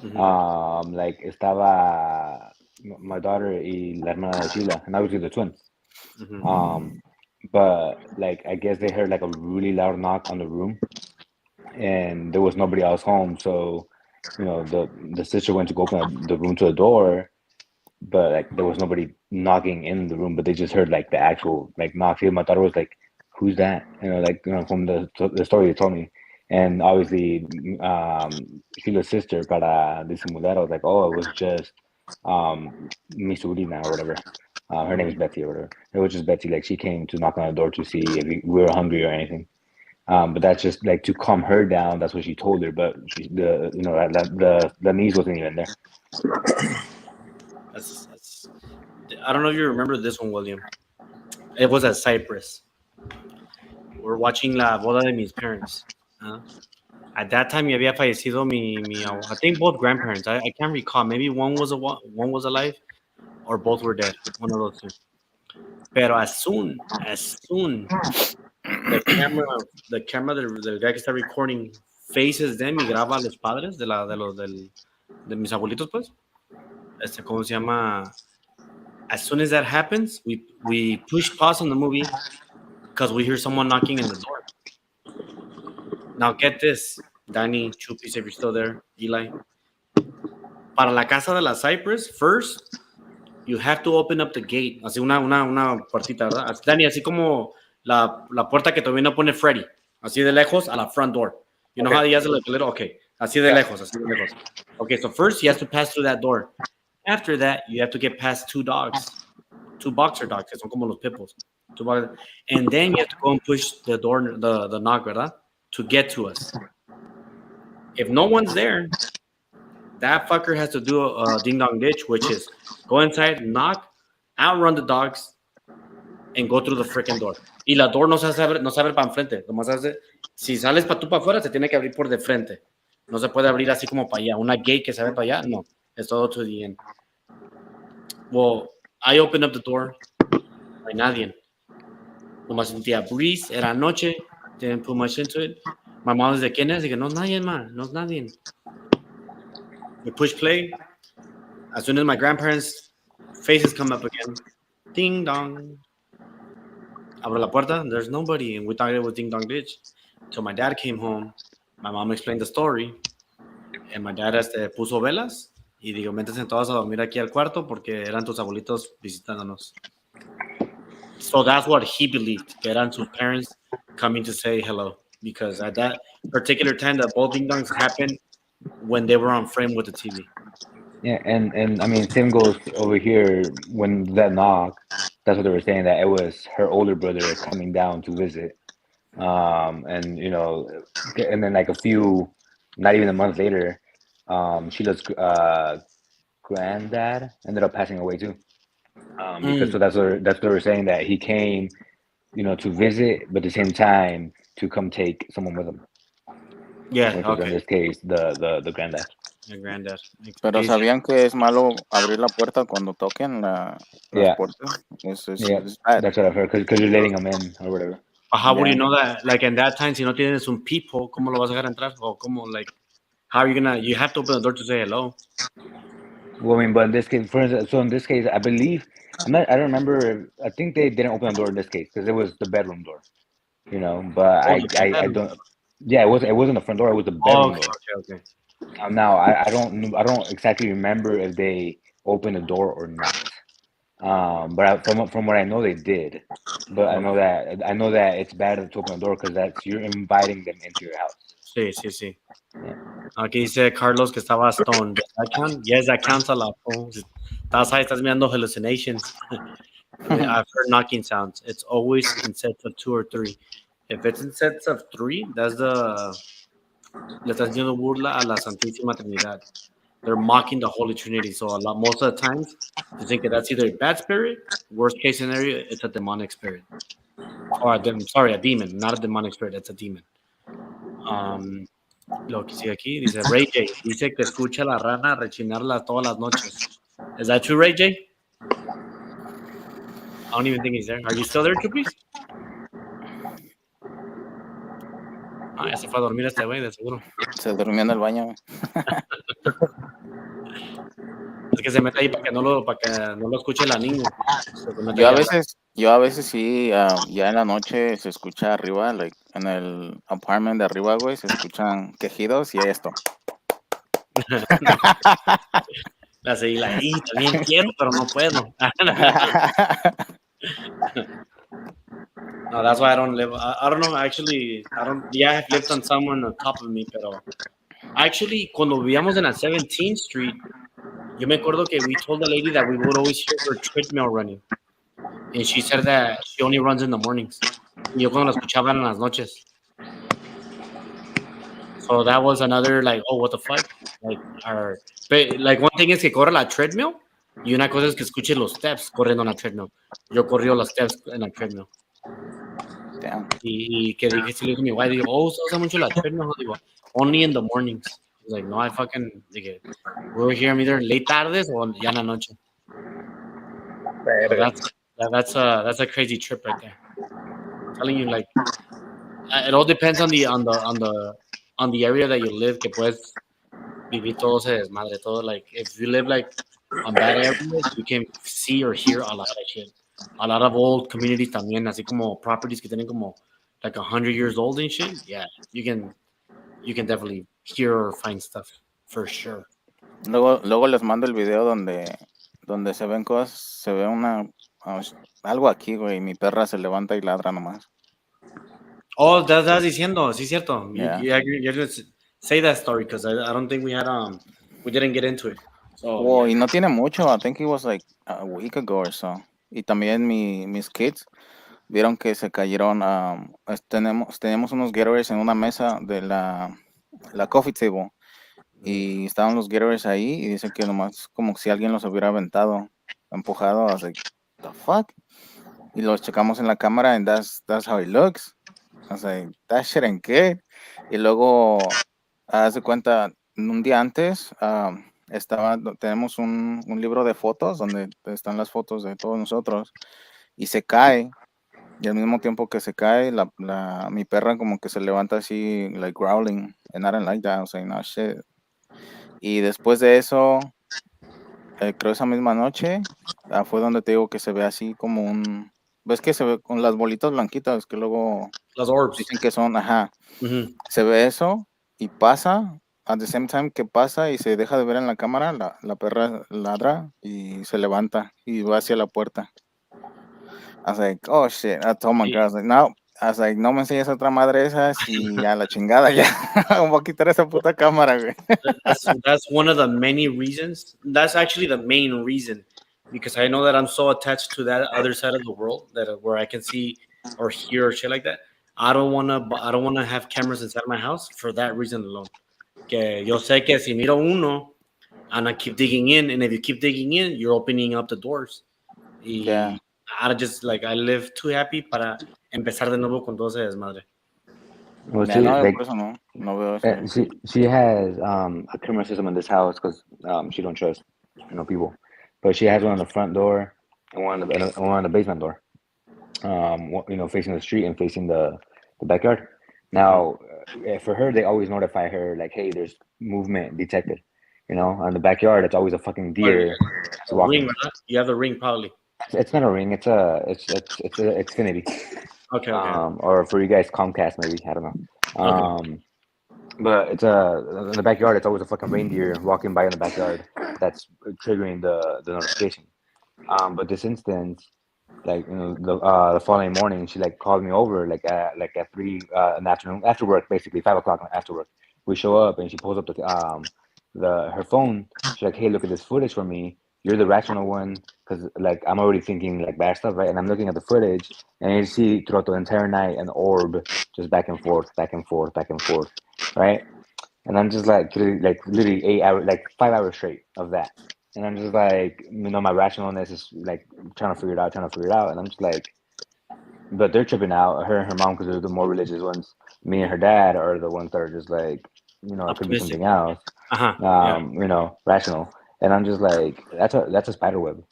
Like estaba my daughter y la hermana de Sheila, and obviously the twins. But like I guess they heard like a really loud knock on the room, and there was nobody else home. So, you know, the sister went to go open the room to the door, but like there was nobody knocking in the room. But they just heard like the actual like knock. My daughter was like, "Who's that?" You know, like from the story they told me. And obviously, Sheila's sister, para disimular, I was like, "Oh, it was just mi sobrina or whatever." Her name is Betsy or whatever. It was just Betsy. Like she came to knock on the door to see if we were hungry or anything. But that's just like to calm her down. That's what she told her. But the niece wasn't even there. That's I don't know if you remember this one, William. It was at Cyprus. We're watching La Boda de mis parents. At that time, ya había fallecido I think both grandparents. I can't recall. Maybe one was alive, or both were dead. One of those two. Pero as soon the camera del guy que está recording faces them y graba a los padres de mis abuelitos, pues. ¿Cómo se llama? As soon as that happens, we push pause on the movie because we hear someone knocking in the door. Now get this, Danny, Chupis, if you're still there, Eli. Para la casa de la Cypress, first, you have to open up the gate. Así una puertita, ¿verdad? Danny, así como la puerta que todavía no pone Freddy. Así de lejos a la front door. You know Okay. how he has like a little, okay. Así de Yeah. lejos, así de lejos. Okay, so first he has to pass through that door. After that, you have to get past two boxer dogs, que son como los pitbulls. And then you have to go and push the door, the knock, ¿verdad? To get to us. If no one's there, that fucker has to do a ding dong ditch, which is go inside, knock, outrun the dogs, and go through the freaking door. Y la door no se abre para enfrente. Nomás hace, si sales para tú para afuera, se tiene que abrir por de frente. No se puede abrir así como para allá. Una gate que se abre para allá, no. Es todo to the end. Well, I opened up the door. No hay nadie. Nomás sentía breeze. Era noche. Didn't put much into it. My mom was like, ¿quién es? Dije, no es nadie, man. No es nadie. We push play. As soon as my grandparents' faces come up again, ding dong. Abro la puerta, there's nobody, and we thought it was ding dong ditch. So my dad came home. My mom explained the story, and my dad puso velas y digo, métanse todos a dormir aquí al cuarto porque eran tus abuelitos visitándonos. So that's what he believed, que eran sus parents coming to say hello, because at that particular time, the both ding dongs happened when they were on frame with the TV. Yeah, and I mean, same goes over here. When that knock, that's what they were saying, that it was her older brother coming down to visit. And you know, and then like not even a month later, Sheila's granddad ended up passing away too. Because so that's what they were saying, that he came, you know, to visit, but at the same time to come take someone with him. Yeah, Which was in okay. this case the granddad. My granddad. Pero sabían que es malo abrir la puerta cuando toquen las Yeah. puertas. Yeah, It's bad. that's what I've heard, because you're letting them in or whatever. But how would Yeah. you know that? Like in that time, si no tienes un people, ¿cómo lo vas a dejar entrar? O cómo, like, how are you gonna? You have to open the door to say hello. Well, I mean, but in this case, for instance, so in this case, I believe I don't remember. I think they didn't open the door in this case because it was the bedroom door, you know. But Oh, the I bedroom. don't. Yeah, it wasn't the front door. It was the Oh, bedroom okay. door. Now I don't exactly remember if they opened the door or not. But from what I know, they did. But I know that it's bad to open the door because you're inviting them into your house. Sí. Aquí dice Carlos que estaba stoned. Does that count? Yes, that counts a lot. Estás ahí, estás mirando hallucinations. I've heard knocking sounds. It's always in sets of 2 or 3. If it's in sets of 3, that's le estás haciendo burla a la Santísima Trinidad. They're mocking the Holy Trinity. So most of the times, you think that that's either a bad spirit. Worst case scenario, it's a demonic spirit. Or a demon, not a demonic spirit. It's a demon. Lo que sigue aquí dice Ray J. Dice que escucha la rana rechinarla todas las noches. Is that true, Ray J? I don't even think he's there. Are you still there, Chupis? Ah, ya se fue a dormir este güey, de seguro. Se durmió en el baño. Es que se mete ahí para que no lo escuche la niña. Yo a veces sí, ya en la noche se escucha arriba, like, en el apartment de arriba, güey, se escuchan quejidos y esto. La seguí ahí, también quiero, pero no puedo. No, that's why I don't live. I don't know, actually, yeah, I've lived on someone on top of me, pero actually, cuando vivíamos en la 17th Street, yo me acuerdo que we told the lady that we would always hear her treadmill running. And she said that she only runs in the mornings. Y yo cuando la escuchaba en las noches. So that was another, like, oh, what the fuck? Like one thing es que corre la treadmill y una cosa es que escuche los steps corriendo en la treadmill. Yo corrí los steps en la treadmill. Damn. Y que dije, si le dije a mi wife, digo, oh, se usa mucho la treadmill. Digo, only in the mornings. He's like, no, dije, we're here either late tardes o ya en la noche. So that's a crazy trip right there. I'm telling you, like, it all depends on the area that you live, que puedes vivir todo ese desmadre, todo, like, if you live, like, on bad areas, you can see or hear a lot of shit. A lot of old communities también, así como properties que tienen como, like, 100 years old and shit, yeah, you can definitely hear or find stuff, for sure. Luego les mando el video donde se ven cosas, se ve algo aquí, güey, mi perra se levanta y ladra nomás. Oh, that's diciendo, sí, cierto. Yeah. You're gonna say that story because I don't think we didn't get into it. So, Well, yeah. y no tiene mucho. I think it was like a week ago or so. Y también mis kids vieron que se cayeron. Teníamos unos Gatorades en una mesa de la coffee table. Y estaban los Gatorades ahí y dice que nomás como si alguien los hubiera aventado, empujado. I was like, the fuck? Y los checamos en la cámara and that's how it looks. I was like, that shit ain't good. Y luego, haz de cuenta, un día antes, tenemos un libro de fotos donde están las fotos de todos nosotros y se cae. Y al mismo tiempo que se cae, mi perra como que se levanta así, like growling, and I don't like that. I was like, no shit. Y después de eso, creo esa misma noche, fue donde te digo que se ve así como ¿ves que se ve con las bolitas blanquitas que luego Los orbs. dicen que son, ajá, Mhm. se ve eso y pasa, at the same time que pasa y se deja de ver en la cámara, la perra ladra y se levanta y va hacia la puerta. I was like, oh shit, I told my girl, I was like, no, no me enseñes otra madre esas y a la chingada ya, voy a quitar esa puta cámara, güey. That's one of the many reasons. That's actually the main reason, because I know that I'm so attached to that other side of the world that where I can see or hear shit like that. I don't wanna have cameras inside my house for that reason alone. Que yo sé que si miro uno, and I keep digging in, and if you keep digging in, you're opening up the doors. Yeah. Y I live too happy para empezar de nuevo con todo ese desmadre. Well, Yeah, see, no, like por eso no veo eso. she has a camera system in this house because she don't trust people, but she has one on the front door and one on the basement door, facing the street and facing the backyard. Now, for her, they always notify her like, hey, there's movement detected. On the backyard, it's always a fucking deer The walking. ring, ¿verdad? You have the ring probably. It's not a ring. It's a Xfinity. Okay. Or for you guys, Comcast maybe. I don't know. But it's in the backyard. It's always a fucking reindeer walking by in the backyard. That's triggering the notification. But this instance, like the following morning, she like called me over like at 3 in the afternoon after work, basically 5 o'clock after work. We show up and she pulls up her phone. She's like, hey, look at this footage for me. You're the rational one, because like I'm already thinking like bad stuff, right? And I'm looking at the footage, and you see throughout the entire night an orb just back and forth, right? And I'm just like literally 8 hours, like 5 hours straight of that. And I'm just like, my rationalness is like trying to figure it out. And I'm just like, but they're tripping out, her and her mom, because they're the more religious ones. Me and her dad are the ones that are just like, it could be Optimistic. something else. Rational. And I'm just like, that's a spider web.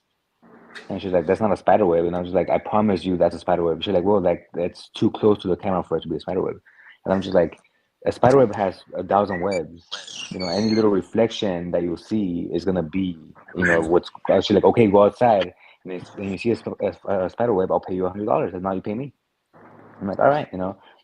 And she's like, that's not a spider web. And I'm just like, I promise you that's a spider web. She's like, well, like that's too close to the camera for it to be a spider web. And I'm just like, a spider web has 1,000 webs. Any little reflection that you'll see is gonna be, what's actually like. Okay, go outside, and you see a spider web, I'll pay you $100. And now you pay me. I'm like, all right,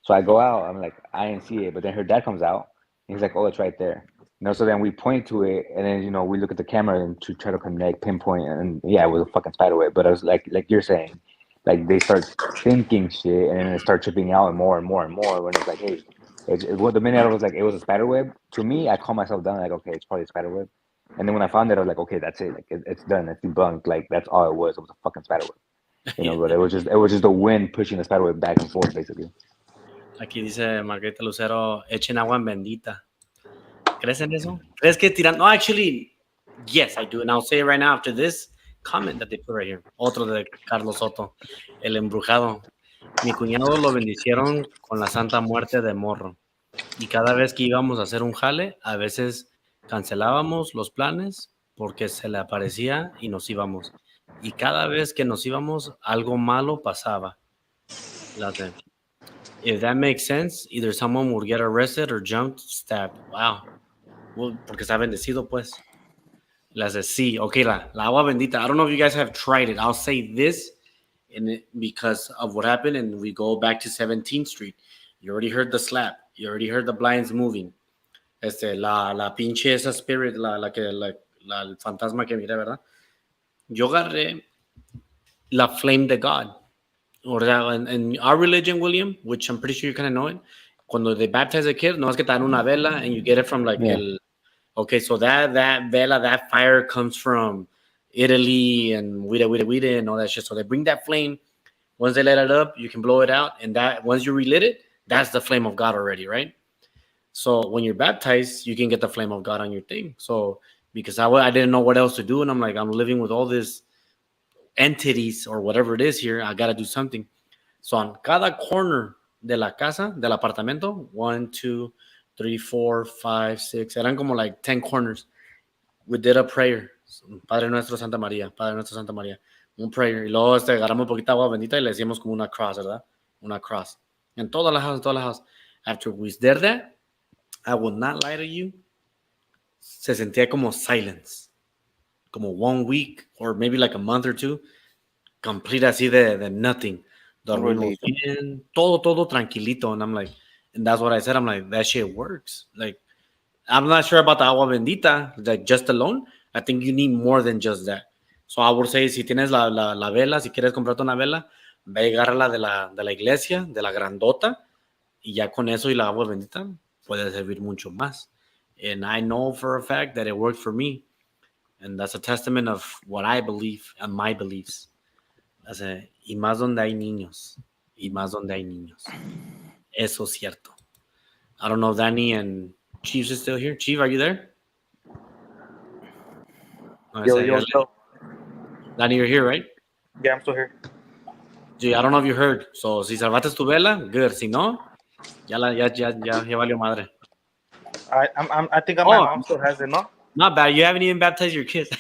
So I go out. I'm like, I didn't see it, but then her dad comes out, and he's like, oh, it's right there. So then we point to it, and then we look at the camera and to try to pinpoint, and yeah, it was a fucking spider web. But I was like you're saying, like they start thinking shit, and then they start tripping out and more and more and more. When it's like, hey, the minute I was like, it was a spider web. To me, I calm myself down, like, okay, it's probably a spider web. And then when I found it, I was like, okay, that's it. Like it's done. It's debunked. Like that's all it was. It was a fucking spider web. But it was just the wind pushing the spider web back and forth, basically. Aquí dice Margarita Lucero, echen agua en bendita. ¿Crees en eso? ¿Crees que tiran? No, actually, yes, I do. And I'll say it right now after this comment that they put right here. Otro de Carlos Soto, el embrujado. Mi cuñado lo bendicieron con la Santa Muerte de morro. Y cada vez que íbamos a hacer un jale, a veces cancelábamos los planes porque se le aparecía y nos íbamos. Y cada vez que nos íbamos, algo malo pasaba. If that makes sense, either someone would get arrested or jumped, stabbed. Wow. Well, porque está bendecido, pues. Las de sí. Okay, la agua bendita. I don't know if you guys have tried it. I'll say this because of what happened, and we go back to 17th Street. You already heard the slap. You already heard the blinds moving. La pinche esa spirit, el fantasma que miré, ¿verdad? Yo agarré la flame de God. or that in our religion, William, which I'm pretty sure you kind of know it, cuando they baptize a kid, no es que te dan una vela and you get it from like Yeah. okay, so that vela, that fire comes from Italy and wida and all that shit. So they bring that flame. Once they let it up, you can blow it out, and that once you relit it, that's the flame of God already, right? So when you're baptized, you can get the flame of God on your thing. So because I didn't know what else to do, and I'm like, I'm living with all these entities or whatever it is here, I gotta do something. So on cada corner de la casa, del apartamento, 1, 2, 3, 4, 5, 6, eran como like 10 corners. We did a prayer. Padre nuestro Santa María, Padre nuestro Santa María. Un prayer. Y luego agarramos un poquito de agua bendita y le decíamos como una cross, ¿verdad? Una cross. En todas las houses, todas las houses. After we did that, I will not lie to you, se sentía como silence. Como 1 week or maybe like a month or two, complete así de nothing. Dormimos bien, todo tranquilito. And I'm like, and that's what I said. I'm like, that shit works. Like, I'm not sure about the agua bendita, like just alone. I think you need more than just that. So I would say, si tienes la vela, si quieres comprarte una vela, ve y agárrala de la iglesia, de la grandota, y ya con eso y la agua bendita puede servir mucho más. And I know for a fact that it worked for me. And that's a testament of what I believe and my beliefs. Y más donde hay niños. Y más donde hay niños. Eso es cierto. I don't know if Danny and Chiefs is still here. Chief, are you there? No, Yo. Danny, you're here, right? Yeah, I'm still here. Gee, I don't know if you heard. So, si salvaste tu vela, good. Si no, ya valió madre. I think my mom still has it, ¿no? Not bad. You haven't even baptized your kids.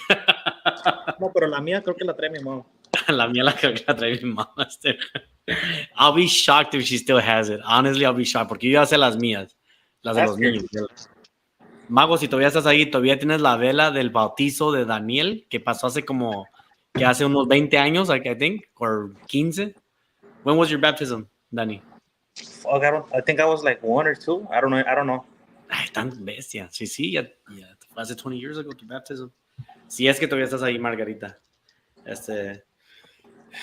No, pero la mía creo que la trae mi mamá. La mía la creo que la trae mi mamá. I'll be shocked if she still has it. Honestly, I'll be shocked. Porque yo ya sé las mías. Las de los niños. Mago, si todavía estás ahí, todavía tienes la vela del bautizo de Daniel, que pasó hace unos 20 años, I think, or 15. When was your baptism, Danny? I think I was like 1 or 2. I don't know. Ay, tan bestia. Sí, ya hace 20 years ago, tu baptism. Si es que todavía estás ahí, Margarita.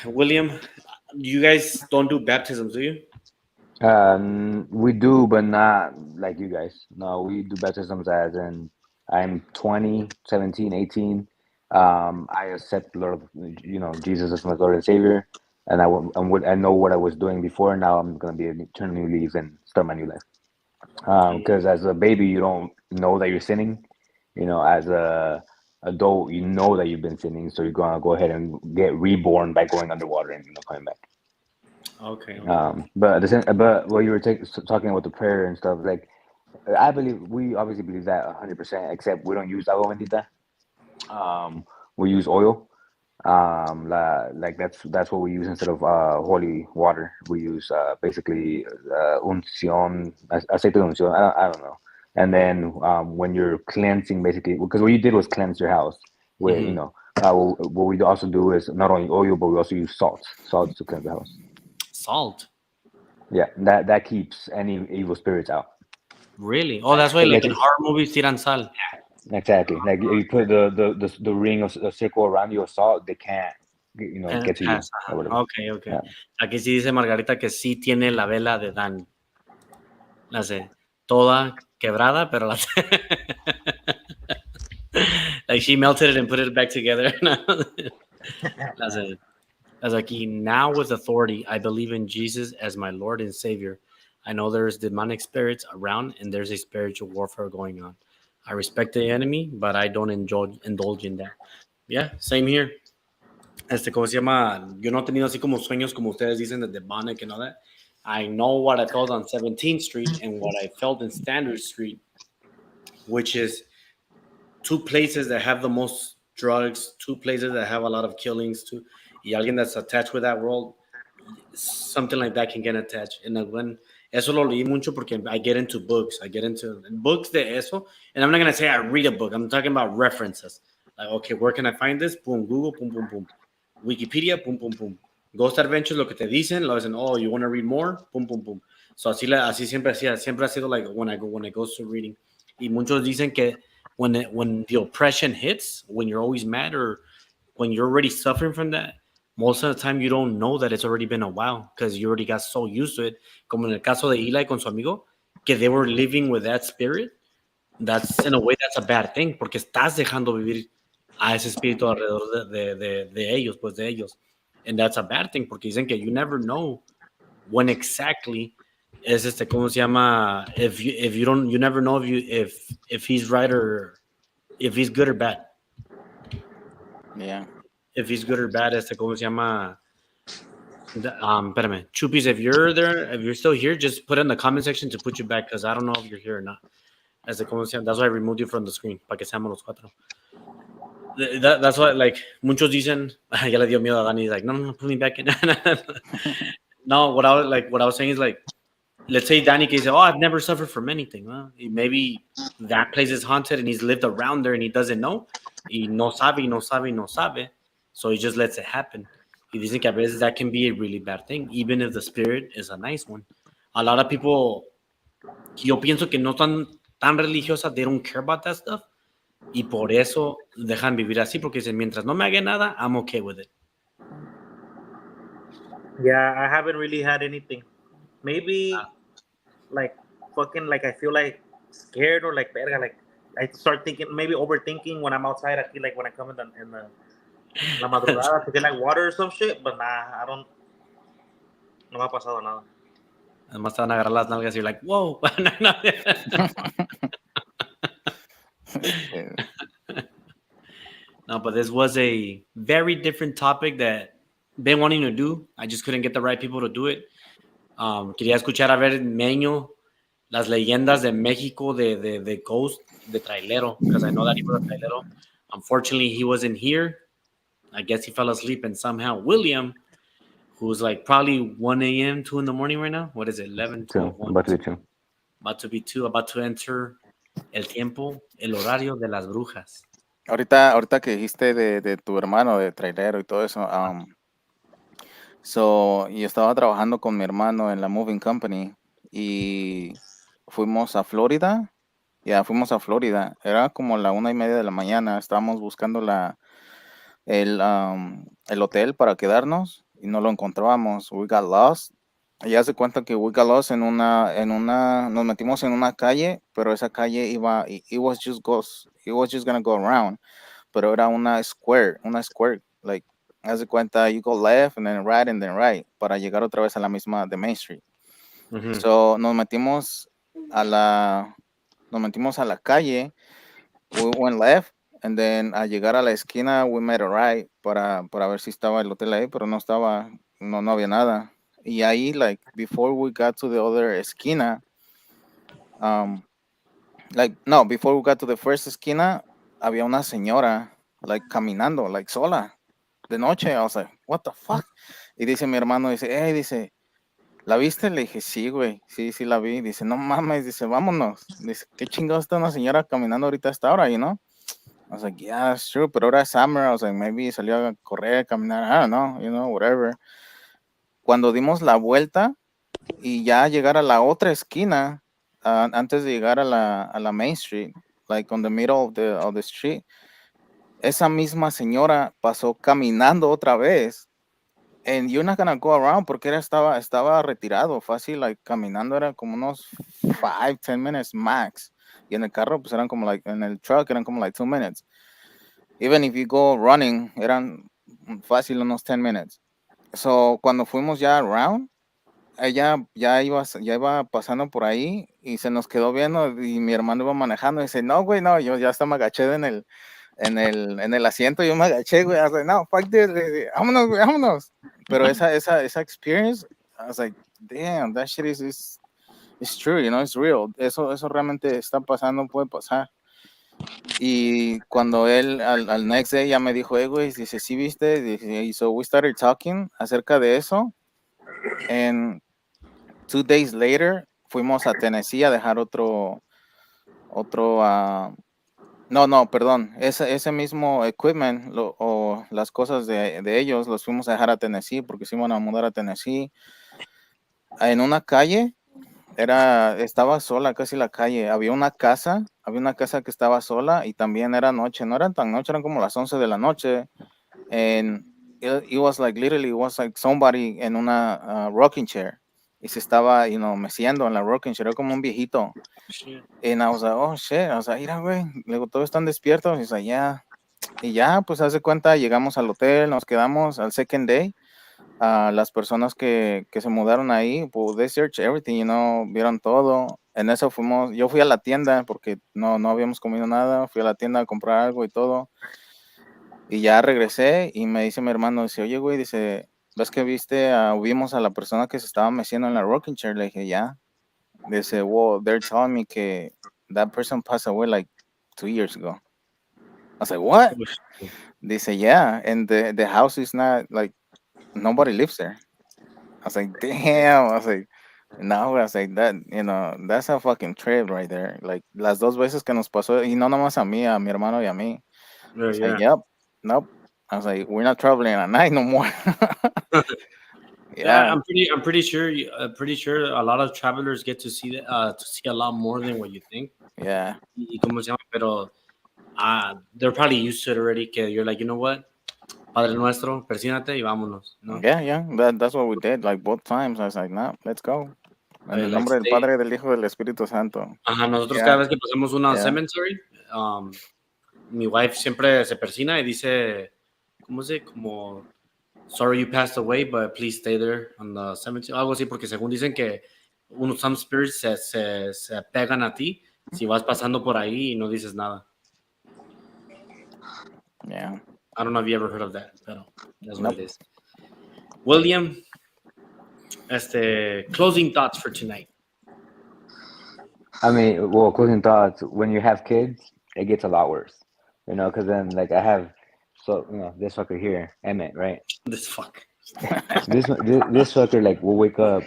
William, you guys don't do baptisms, do you? We do, but not like you guys. No, we do baptisms as in I'm 20, 17, 18. I accept Lord, Jesus as my Lord and Savior, and I know what I was doing before. Now I'm gonna turn new leaves and start my new life. Because as a baby, you don't know that you're sinning. As a adult, you know that you've been sinning, so you're gonna go ahead and get reborn by going underwater and coming back. Okay. But what you were talking about the prayer and stuff, like we obviously believe that 100%. Except we don't use agua bendita. We use oil. Like that's what we use instead of holy water. We use basically unción, aceite de unción. I don't know. And then when you're cleansing, basically, because what you did was cleanse your house. Where what we also do is not only oil, but we also use salt to cleanse the house. Salt. Yeah, that keeps any evil spirits out. Really? Oh, that's why like in horror movies tiran sal. Exactly. Like you put the ring of a circle around you of salt, they can't get to you. Or whatever. Okay. Yeah. Aquí sí dice Margarita que sí tiene la vela de Dan. La sé. Toda quebrada, pero la like she melted it and put it back together. As aquí, now with authority, I believe in Jesus as my Lord and Savior. I know there's demonic spirits around and there's a spiritual warfare going on. I respect the enemy, but I don't indulge in that. Yeah, same here. ¿Cómo se llama? Yo no he tenido así como sueños como ustedes dicen de demonic and all that. I know what I felt on 17th Street and what I felt in Standard Street, which is two places that have the most drugs, two places that have a lot of killings, y alguien that's attached with that world, something like that can get attached. And when eso lo leí mucho porque I get into books. I get into books de eso. And I'm not going to say I read a book. I'm talking about references. Like, okay, where can I find this? Boom, Google, boom, boom, boom. Wikipedia, boom, boom, boom. Ghost Adventures, lo que te dicen, lo dicen, oh, you want to read more? Boom, boom, boom. So así siempre ha sido like when I go to reading. Y muchos dicen que when the oppression hits, when you're always mad or when you're already suffering from that, most of the time you don't know that it's already been a while because you already got so used to it. Como en el caso de Eli con su amigo, que they were living with that spirit. That's in a way that's a bad thing porque estás dejando vivir a ese espíritu alrededor de ellos, pues de ellos. And that's a bad thing porque dicen que you never know when exactly es ¿cómo se llama? If you don't, you never know if he's right or if he's good or bad. Yeah. If he's good or bad, ¿cómo se llama? Espérame, Chupis, if you're there, if you're still here, just put in the comment section to put you back because I don't know if you're here or not. ¿Cómo se llama? That's why I removed you from the screen, para que seamos los cuatro. That's why, like, muchos dicen, ya le dio miedo a Dani, he's like, no, put me back in. No, what I was saying is like, let's say Danny can say, oh, I've never suffered from anything. Well, maybe that place is haunted and he's lived around there and he doesn't know. Y no sabe. So he just lets it happen. Y dicen que a veces that can be a really bad thing, even if the spirit is a nice one. A lot of people, yo pienso que no están tan religiosas, they don't care about that stuff. Y por eso dejan vivir así, porque dicen, mientras no me haga nada, I'm okay with it. Yeah, I haven't really had anything. Maybe like fucking like I feel like scared or like verga, like I start thinking, maybe overthinking when I'm outside. I feel like when I come in the la madrugada to get like water or some shit, but nah, I don't. No me ha pasado nada. Además te van a agarrar las nalgas y you're like, whoa. No, but this was a very different topic that been wanting to do. I just couldn't get the right people to do it. Quería escuchar a ver Meño, las leyendas de México de Ghost, de Trailero, because I know that he was a Trailero. Unfortunately, he wasn't here. I guess he fell asleep, and somehow William, who's like probably 1 a.m., 2 in the morning right now. What is it, 11, 12, 1? About to be 2. About to be 2, about to enter el tiempo, el horario de las brujas. Ahorita que dijiste de tu hermano, de trailero y todo eso, yo estaba trabajando con mi hermano en la moving company y fuimos a Florida. Fuimos a Florida. Era como la 1:30 de la mañana. Estábamos buscando el hotel para quedarnos y no lo encontrábamos. We got lost. Ya se cuenta que we got lost nos metimos en una calle, pero esa calle it was just gonna go around, pero era una square, like, haz de cuenta, you go left and then right, para llegar otra vez a la misma de Main Street. Mm-hmm. So nos metimos a la calle, we went left, and then a llegar a la esquina, we made a right para ver si estaba el hotel ahí, pero no estaba, no había nada. Y ahí, like, before we got to the other esquina, before we got to the first esquina, había una señora, like, caminando, like, sola, de noche. I was like, what the fuck? Y dice mi hermano, dice, ¿la viste? Le dije, sí, güey, sí la vi. Dice, no mames, dice, vámonos. Dice, ¿qué chingados está una señora caminando ahorita a esta hora, you know? I was like, yeah, that's true, pero ahora es summer. I was like, maybe salió a correr, a caminar, I don't know, you know, whatever. Cuando dimos la vuelta y ya llegar a la otra esquina, antes de llegar a la Main Street, like on the middle of the street, esa misma señora pasó caminando otra vez. And you're not gonna go around porque estaba retirado, fácil, like, caminando era como unos 5-10 minutes max. Y en el carro, pues eran como, like, en el truck eran como, like, 2 minutes. Even if you go running, eran fácil unos 10 minutes. So, cuando fuimos ya around, ella ya iba pasando por ahí y se nos quedó viendo y mi hermano iba manejando y dice, no, güey, no, yo ya hasta me agaché en el asiento, yo me agaché, güey, I was like, no, fuck this, vámonos, güey, vámonos. Pero esa experience, I was like, damn, that shit is true, you know, it's real. Eso realmente está pasando, puede pasar. Y cuando él al next day ya me dijo, güey, dice, ¿sí viste? Dice, y so we started talking acerca de eso. And 2 days later, fuimos a Tennessee a dejar perdón, ese mismo equipment o las cosas de ellos los fuimos a dejar a Tennessee porque se iban a mudar a Tennessee. En una calle, estaba sola casi la calle, había una casa que estaba sola y también era noche, no eran tan noche, eran como las 11 de la noche. it was like literally, it was like somebody en una rocking chair. Y se estaba, meciendo en la rocking chair, era como un viejito. Shit. And I was like, oh shit. I was like, mira, güey. Le digo, todos están despiertos. He's like, yeah. Y ya, pues hace cuenta, llegamos al hotel, nos quedamos al second day. Las personas que se mudaron ahí, pues they searched everything, vieron todo. En eso yo fui a la tienda porque no habíamos comido nada. Fui a la tienda a comprar algo y todo. Y ya regresé y me dice mi hermano, dice, oye, güey, dice, ¿ves que vimos a la persona que se estaba meciendo en la rocking chair? Le dije, ya. Dice, well, they're telling me que that person passed away like 2 years ago. I was like, what? Dice, yeah, and the house is not, like, nobody lives there. I was like, damn. I was like, no, I was like, that's a fucking trip right there. Like, las dos veces que nos pasó, y no nomás a mí, a mi hermano y a mí. I was like, yep, nope. I was like, we're not traveling at night no more. Yeah, Yeah. I'm pretty sure. Pretty sure a lot of travelers get to see that, to see a lot more than what you think. Yeah. Y cómo se llama, pero they're probably used to it already. Que you're like, you know what, Padre Nuestro, persínate y vámonos. No. Yeah. That's what we did. Like both times, I was like, no, let's go. En el Like, nombre del stay. Padre, del Hijo, del Espíritu Santo. Ajá, nosotros Yeah. cada vez que pasamos una Yeah. cemetery, mi wife siempre se persina y dice, ¿cómo se? Como, sorry you passed away, but please stay there on the cemetery. Algo así, porque según dicen que some spirits se pegan a ti si vas pasando por ahí y no dices nada. Yeah. I don't know if you ever heard of that, pero that's what Nope. it is. William, closing thoughts for tonight. I mean, well, closing thoughts. When you have kids, it gets a lot worse, because then like I have, this fucker here, Emmett, right? This fuck. This fucker like will wake up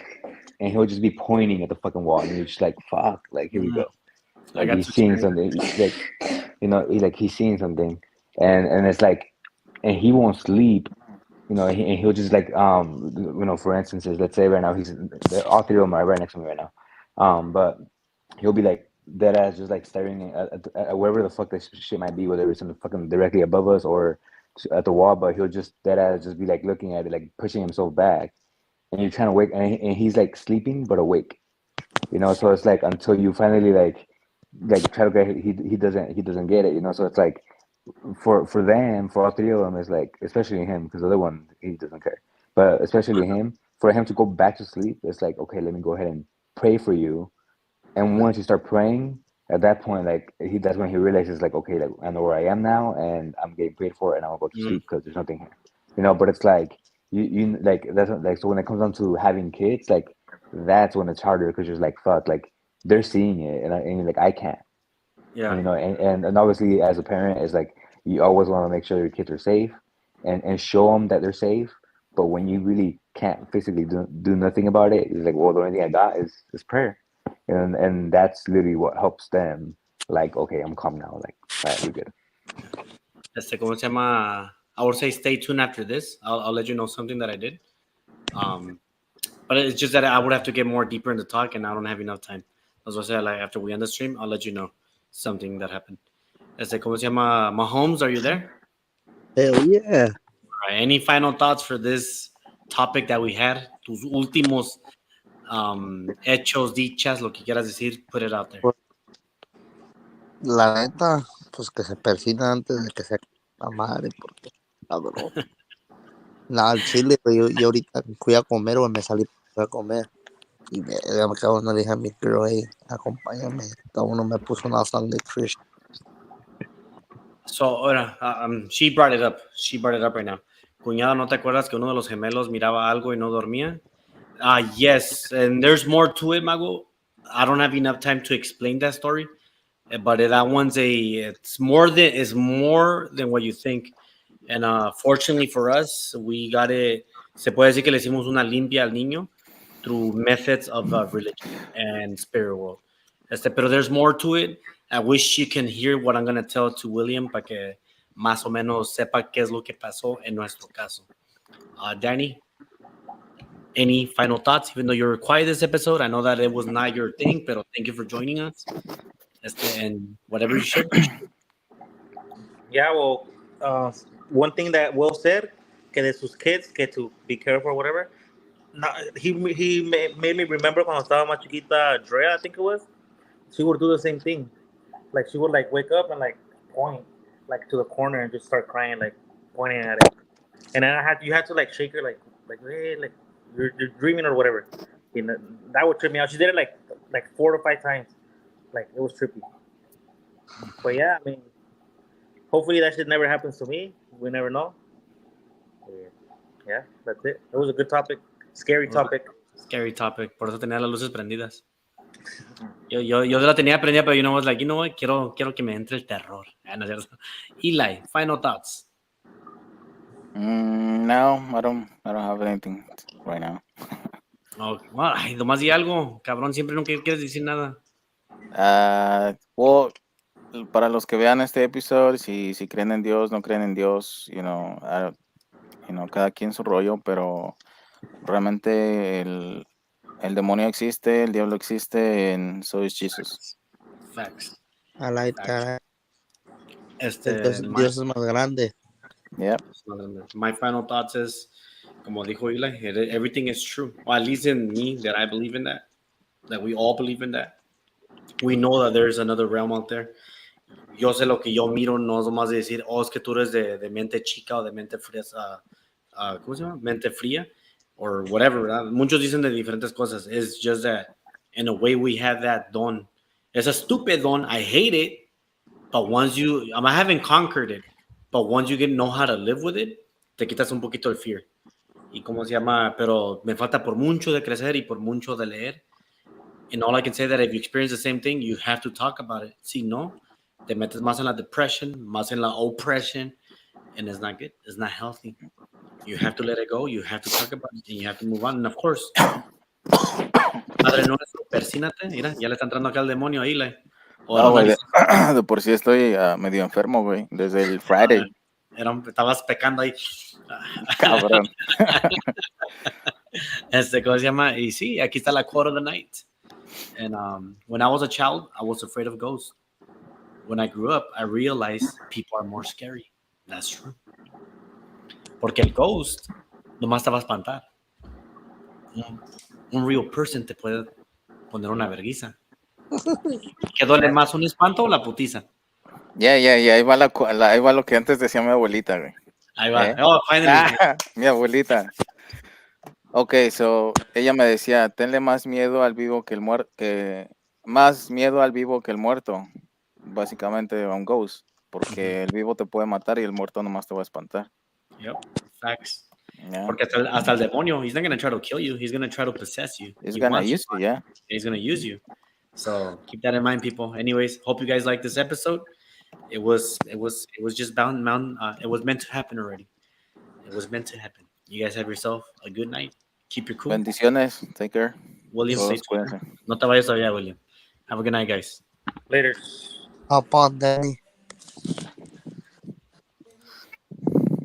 and he'll just be pointing at the fucking wall, and you're just like, fuck, like here we go. I Like got he's to seeing experience something, like he's seeing something, and it's like, and he won't sleep, and he'll just like for instance, let's say right now all three of them are right next to me right now, but he'll be like dead ass just like staring at wherever the fuck this shit might be, whether it's in the fucking directly above us or at the wall, but he'll just dead ass just be like looking at it, like pushing himself back, and you're trying to wake, and he's like sleeping but awake, so it's like until you finally like try to get, he doesn't get it, so it's like for them, for all three of them, it's like, especially him, because the other one, he doesn't care, but especially him, for him to go back to sleep, it's like, okay, let me go ahead and pray for you. And once you start praying, at that point, like that's when he realizes, like, okay, like I know where I am now, and I'm getting prayed for, and I'll go to sleep because there's nothing here, But it's like you like that's like, so when it comes down to having kids, like that's when it's harder, because you're like, fuck, like they're seeing it, and you're like, I can't, Yeah. and obviously as a parent, it's like you always want to make sure your kids are safe, and show them that they're safe. But when you really can't physically do nothing about it, it's like, well, the only thing I got is prayer. And that's literally what helps them, like, okay, I'm calm now, like, all right, we're good. ¿Cómo se llama? I would say stay tuned after this. I'll let you know something that I did. But it's just that I would have to get more deeper in the talk, and I don't have enough time. As I said, like after we end the stream, I'll let you know something that happened. ¿Cómo se llama? Mahomes, are you there? Hell yeah. All right. Any final thoughts for this topic that we had? Tus últimos hechos, dichas, lo que quieras decir, put it out there. La neta, pues que se persina antes de que se la madre, porque cabrón. Nada, al chile, güey, yo ahorita fui a comer, güey, me salí a comer. Y me acabo de decir a mi girl, hey, acompáñame. Cada uno me puso una Sunday Christian. So, she brought it up. She brought it up right now. Cuñado, ¿no te acuerdas que uno de los gemelos miraba algo y no dormía? Yes, and there's more to it, Mago. I don't have enough time to explain that story, but that one's it's more than what you think. And fortunately for us, we got it. Se puede decir que le hicimos una limpia al niño through methods of religion and spirit world. Pero there's more to it. I wish you can hear what I'm going to tell to William para que más o menos sepa qué es lo que pasó en nuestro caso. Danny, any final thoughts? Even though you're quiet this episode, I know that it was not your thing, but thank you for joining us. And whatever you share. Yeah, well, one thing that Will said, que de sus kids, que to be careful or whatever. No, made me remember cuando estaba más chiquita, Drea, I think it was. She would do the same thing. Like she would like wake up and like point like to the corner and just start crying, like pointing at it. And then you had to like shake her like hey, like you're dreaming or whatever. You know, that would trip me out. She did it like 4 or 5 times. Like it was trippy. But yeah, I mean, hopefully that shit never happens to me. We never know. Yeah, that's it. It was a good topic. Scary topic. Scary topic. Por eso tenía las luces prendidas. Yo la tenía prendida, pero was like, you know what? Quiero que me entre el terror. No es cierto. Eli, final thoughts. No, I don't have anything right now. Okay. Well, ay, nomás di algo, cabrón. Siempre nunca quieres decir nada. Well, para los que vean este episodio, si creen en Dios, no creen en Dios, cada quien su rollo, pero realmente el demonio existe, el diablo existe, and so is Jesus. Facts. I like that. Dios Dios es más grande. Yeah. My final thoughts is, como dijo Eli, everything is true. Or at least in me, that I believe in that we all believe in that. We know that there's another realm out there. Yo sé lo que yo miro, no es más de decir, es que tú eres de mente chica o de mente fría, ¿cómo se llama? Mente fría, or whatever, ¿verdad? Muchos dicen de diferentes cosas. It's just that, in a way, we have that don. It's a stupid don. I hate it, but I haven't conquered it, but once you know how to live with it, te quitas un poquito el fear. Y cómo se llama, pero me falta por mucho de crecer y por mucho de leer. And all I can say that if you experience the same thing, you have to talk about it. Si no, te metes más en la depression, más en la oppression, and it's not good. It's not healthy. You have to let it go. You have to talk about it, and you have to move on. And of course, Padre nuestro, persínate. Mira, ya le está entrando acá el demonio ahí. Güey, de por sí estoy medio enfermo, güey, desde el Friday. Estabas pecando ahí. Cabrón. ¿Cómo se llama? Y sí, aquí está la quote of the night. And when I was a child, I was afraid of ghosts. When I grew up, I realized people are more scary. That's true. Porque el ghost nomás te va a espantar. Un real person te puede poner una verguiza. ¿Qué duele más, un espanto o la putiza? Ya, ahí va lo que antes decía mi abuelita, güey. Ahí va. Oh, finally. Mi abuelita. Ok, so ella me decía, tenle más miedo al vivo que el muerto, más miedo al vivo que el muerto, básicamente a un ghost, porque el vivo te puede matar y el muerto nomás te va a espantar. Yep, facts. Yeah. Porque hasta el demonio, he's not going to try to kill you, he's going to try to possess you. He's going to use you, yeah. He's going to use you. So keep that in mind, people. Anyways, hope you guys like this episode. It was just it was meant to happen already. It was meant to happen. You guys have yourself a good night. Keep your cool. Bendiciones. Take care. William, no te vayas todavía, William. Have a good night, guys. Later. Upon Danny.